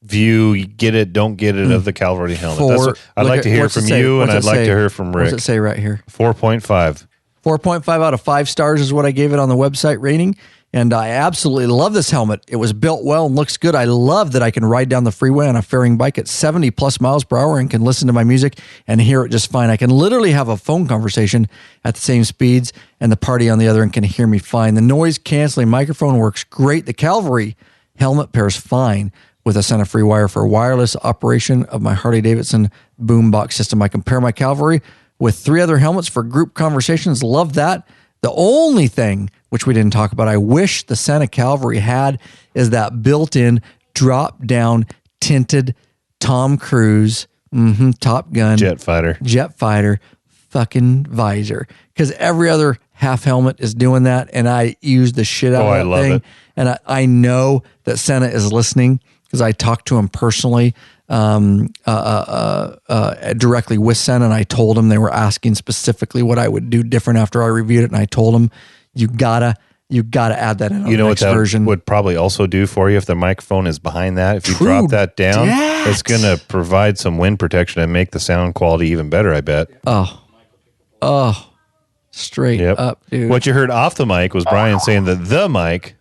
view? You get it, don't get it of the Cavalry helmet? I'd like to hear from you, and I'd like to hear from Rick. What's it say right here? 4.5. 4.5 out of 5 stars is what I gave it on the website rating. And I absolutely love this helmet. It was built well and looks good. I love that I can ride down the freeway on a fairing bike at 70 plus miles per hour and can listen to my music and hear it just fine. I can literally have a phone conversation at the same speeds, and the party on the other end can hear me fine. The noise canceling microphone works great. The Cavalry helmet pairs fine with a Sena Freewire for wireless operation of my Harley-Davidson Boom box system. I compare my Cavalry with 3 other helmets for group conversations. Love that. The only thing, which we didn't talk about, I wish the Sena Cavalry had, is that built-in drop-down tinted Tom Cruise, Top Gun, jet fighter fucking visor. Because every other half helmet is doing that, and I use the shit out of that thing. It. And I know that Sena is listening because I talked to him personally directly with Sena, and I told him they were asking specifically what I would do different after I reviewed it, and I told him you gotta add that in. You know the what next that version would probably also do for you if the microphone is behind that. If you drop that down, it's going to provide some wind protection and make the sound quality even better, I bet. Oh, straight up, dude. What you heard off the mic was Brian saying that the mic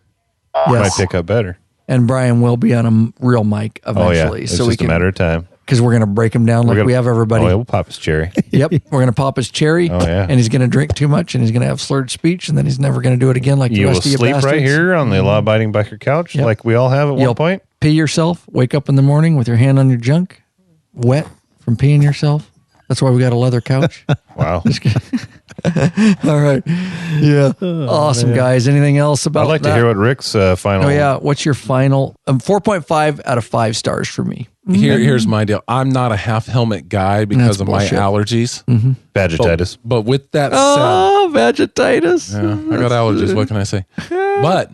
might pick up better. And Brian will be on a real mic eventually. It's just a matter of time. Because we're going to break him down we have everybody. Oh, yeah, we'll pop his cherry. Yep. We're going to pop his cherry. Oh, yeah. And he's going to drink too much, and he's going to have slurred speech, and then he's never going to do it again like the rest of you You will sleep bastards. right here on the law-abiding biker couch like we all have at one point. Pee yourself, wake up in the morning with your hand on your junk, wet from peeing yourself. That's why we got a leather couch. Wow. All right. Yeah. Awesome, guys. Anything else about that? I'd like to hear what Rick's final... Oh, yeah. What's your final? 4.5 out of 5 stars for me. Here's my deal. I'm not a half helmet guy because of my allergies. Vaginitis. But with that said... Oh, vaginitis. Yeah, I got allergies. What can I say? But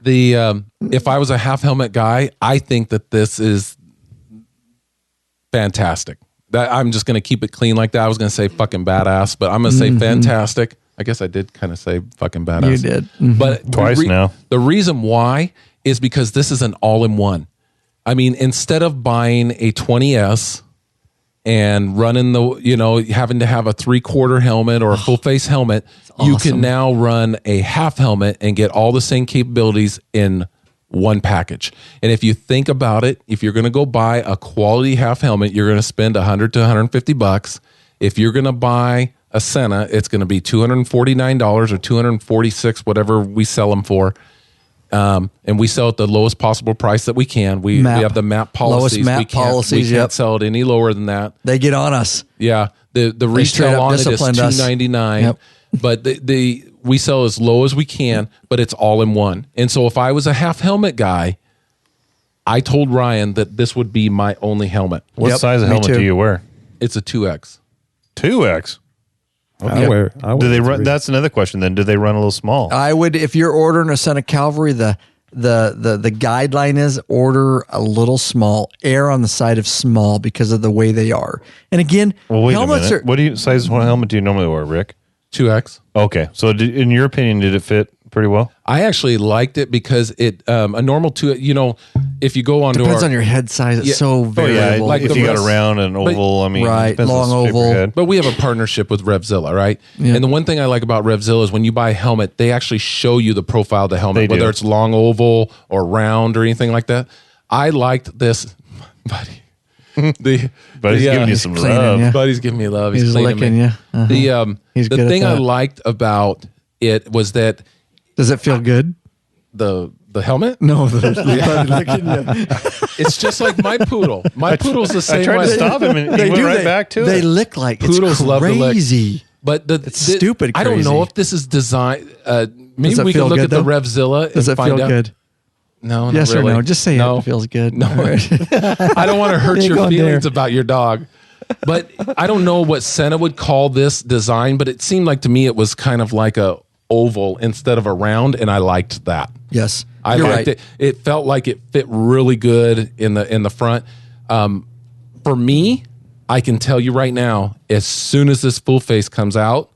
if I was a half helmet guy, I think that this is fantastic. I'm just going to keep it clean like that. I was going to say fucking badass, but I'm going to say fantastic. I guess I did kind of say fucking badass. You did. But twice now. The reason why is because this is an all-in-one. I mean, instead of buying a 20S and running having to have a 3/4 helmet or a full face helmet, you can now run a half helmet and get all the same capabilities in one package. And if you think about it, if you're going to go buy a quality half helmet, you're going to spend $100 to $150. If you're going to buy a Sena, it's going to be $249 or $246, whatever we sell them for. And we sell at the lowest possible price that we can. We have the MAP policies. Lowest MAP policies. We can't sell it any lower than that. They get on us. Yeah. The retail on it is $299. Yep. But we sell as low as we can, but it's all in one. And so if I was a half helmet guy, I told Ryan that this would be my only helmet. What size of helmet do you wear? It's a 2X. 2X? Okay. I wear do they run? 3. That's another question then. Do they run a little small? I would, if you're ordering a Sena Cavalry, the guideline is order a little small, err on the side of small because of the way they are. And again, wait helmets a minute. What size helmet do you normally wear, Rick? 2X. Okay. So in your opinion, did it fit pretty well? I actually liked it because it a normal if you go on depends on your head size. It's so variable. Like if you got a round and oval, right, long oval. But we have a partnership with RevZilla, right? Yeah. And the one thing I like about RevZilla is when you buy a helmet, they actually show you the profile of the helmet, whether it's long oval or round or anything like that. I liked this, buddy. Buddy's giving you some love. Yeah. Buddy's giving me love. He's licking you. Uh-huh. The thing I liked about it was that. Does it feel good? The helmet? No, licking you. It's just like my poodle. My pood's the same way. I tried to stop him, and he went right back to it. They lick like poodles. It's crazy. But it's stupid. I don't know if this is designed. Maybe we can look at the RevZilla. Does it feel good? No, yes really. or no? Just say it feels good. No, right. I don't want to hurt your feelings about your dog. But I don't know what Sena would call this design, but it seemed like to me it was kind of like a oval instead of a round, and I liked that. Yes, I liked it. It felt like it fit really good in the front. For me, I can tell you right now, as soon as this full face comes out,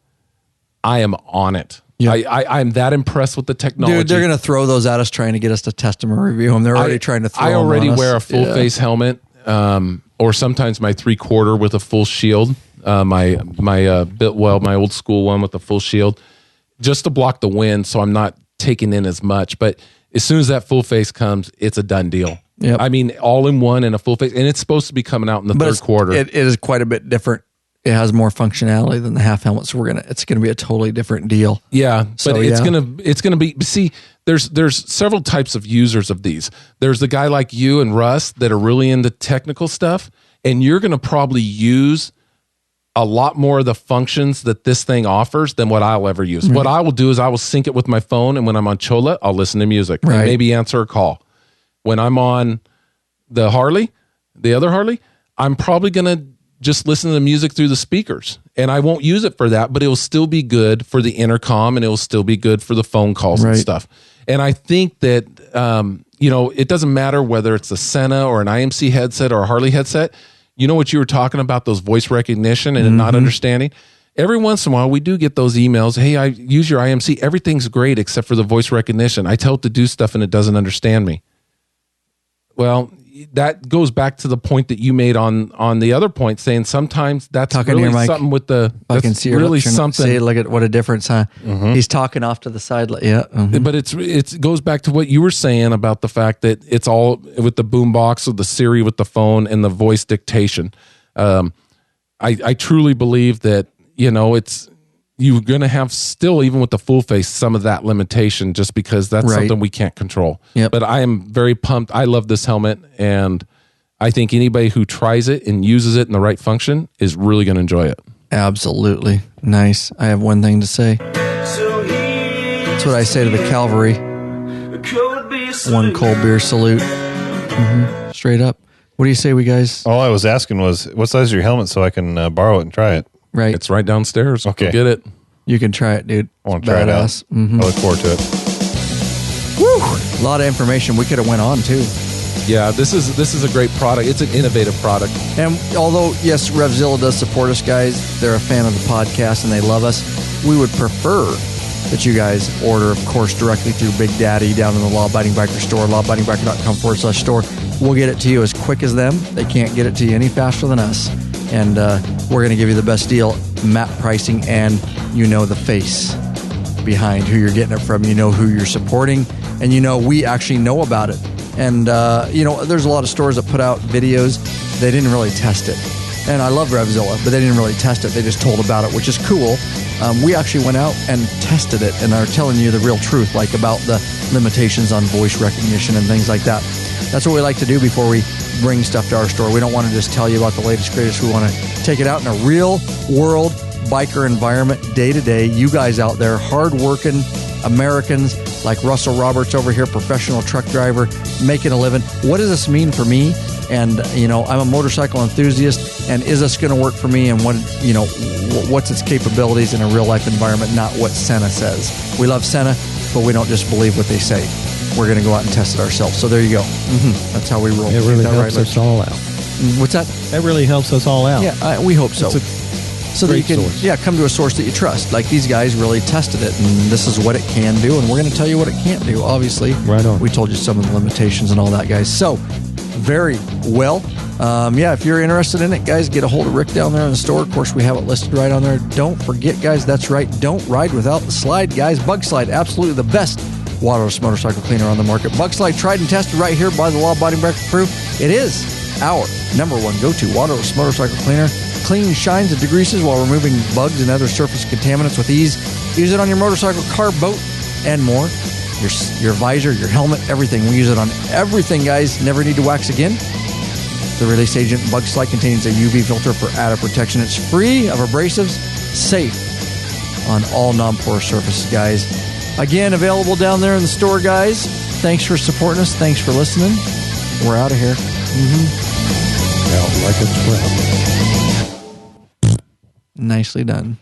I am on it. Yeah. I'm that impressed with the technology. Dude, they're going to throw those at us trying to get us to test them or review them. They're already trying to throw them on us. I already wear a full face helmet, or sometimes my 3/4 with a full shield. My old school one with a full shield, just to block the wind, so I'm not taking in as much. But as soon as that full face comes, it's a done deal. Yep. I mean, all in one and a full face, and it's supposed to be coming out in the third quarter. It is quite a bit different. It has more functionality than the half helmet, so it's gonna be a totally different deal. Yeah, but it's gonna be. See, there's several types of users of these. There's the guy like you and Russ that are really into technical stuff, and you're gonna probably use a lot more of the functions that this thing offers than what I'll ever use. Right. What I will do is I will sync it with my phone, and when I'm on Chola, I'll listen to music and maybe answer a call. When I'm on the other Harley, I'm probably gonna just listen to the music through the speakers, and I won't use it for that, but it will still be good for the intercom, and it will still be good for the phone calls and stuff. And I think that, it doesn't matter whether it's a Sena or an IMC headset or a Harley headset. You know what you were talking about, those voice recognition and not understanding? Every once in a while, we do get those emails. Hey, I use your IMC. Everything's great except for the voice recognition. I tell it to do stuff and it doesn't understand me. Well, that goes back to the point that you made on the other point, saying sometimes that's talking really something with the. I can see really something. See, look at what a difference, huh? Mm-hmm. He's talking off to the side, But it goes back to what you were saying about the fact that it's all with the boombox or the Siri with the phone and the voice dictation. I truly believe that it's. You're going to have still, even with the full face, some of that limitation just because that's something we can't control. Yep. But I am very pumped. I love this helmet, and I think anybody who tries it and uses it in the right function is really going to enjoy it. Absolutely. Nice. I have one thing to say. That's what I say to the Cavalry. One cold beer salute. Mm-hmm. Straight up. What do you say, we guys? All I was asking was, what size is your helmet so I can borrow it and try it? Right. It's right downstairs. Okay. Go get it. You can try it, dude. I want to try it out. Mm-hmm. I look forward to it. Woo! A lot of information. We could have went on, too. Yeah, this is a great product. It's an innovative product. And although, yes, RevZilla does support us, guys, they're a fan of the podcast and they love us, we would prefer that you guys order, of course, directly through Big Daddy down in the Law Abiding Biker store, lawabidingbiker.com/store. We'll get it to you as quick as them. They can't get it to you any faster than us. And we're going to give you the best deal, map pricing, and the face behind who you're getting it from. You know who you're supporting, and we actually know about it. And, there's a lot of stores that put out videos. They didn't really test it. And I love RevZilla, but they didn't really test it. They just told about it, which is cool. We actually went out and tested it and are telling you the real truth, like about the limitations on voice recognition and things like that. That's what we like to do before we bring stuff to our store. We don't want to just tell you about the latest, greatest. We want to take it out in a real world biker environment, day to day. You guys out there, hardworking Americans like Russell Roberts over here, professional truck driver, making a living. What does this mean for me? And, I'm a motorcycle enthusiast, and is this going to work for me? And what's its capabilities in a real life environment, not what Sena says. We love Sena, but we don't just believe what they say. We're going to go out and test it ourselves. So there you go. Mm-hmm. That's how we roll. It really helps us all out. What's that? That really helps us all out. Yeah, we hope so. so that you Great can source. come to a source that you trust. Like these guys really tested it, and this is what it can do, and we're going to tell you what it can't do. Obviously, Right on. We told you some of the limitations and all that, guys. So very well. If you're interested in it, guys, get a hold of Rick down there in the store. Of course, we have it listed right on there. Don't forget, guys, that's right. Don't ride without the slide, guys. Bug Slide, absolutely the best waterless motorcycle cleaner on the market. Bug Slide, tried and tested right here by the law-abiding breakfast crew. It is our number one go-to waterless motorcycle cleaner. Cleans, shines, and degreases while removing bugs and other surface contaminants with ease. Use it on your motorcycle, car, boat, and more. Your visor, your helmet, everything. We use it on everything, guys. Never need to wax again. The release agent Bug Slide contains a UV filter for added protection. It's free of abrasives, safe on all non-porous surfaces, guys. Again, available down there in the store, guys. Thanks for supporting us. Thanks for listening. We're out of here. Out like a trap. Nicely done.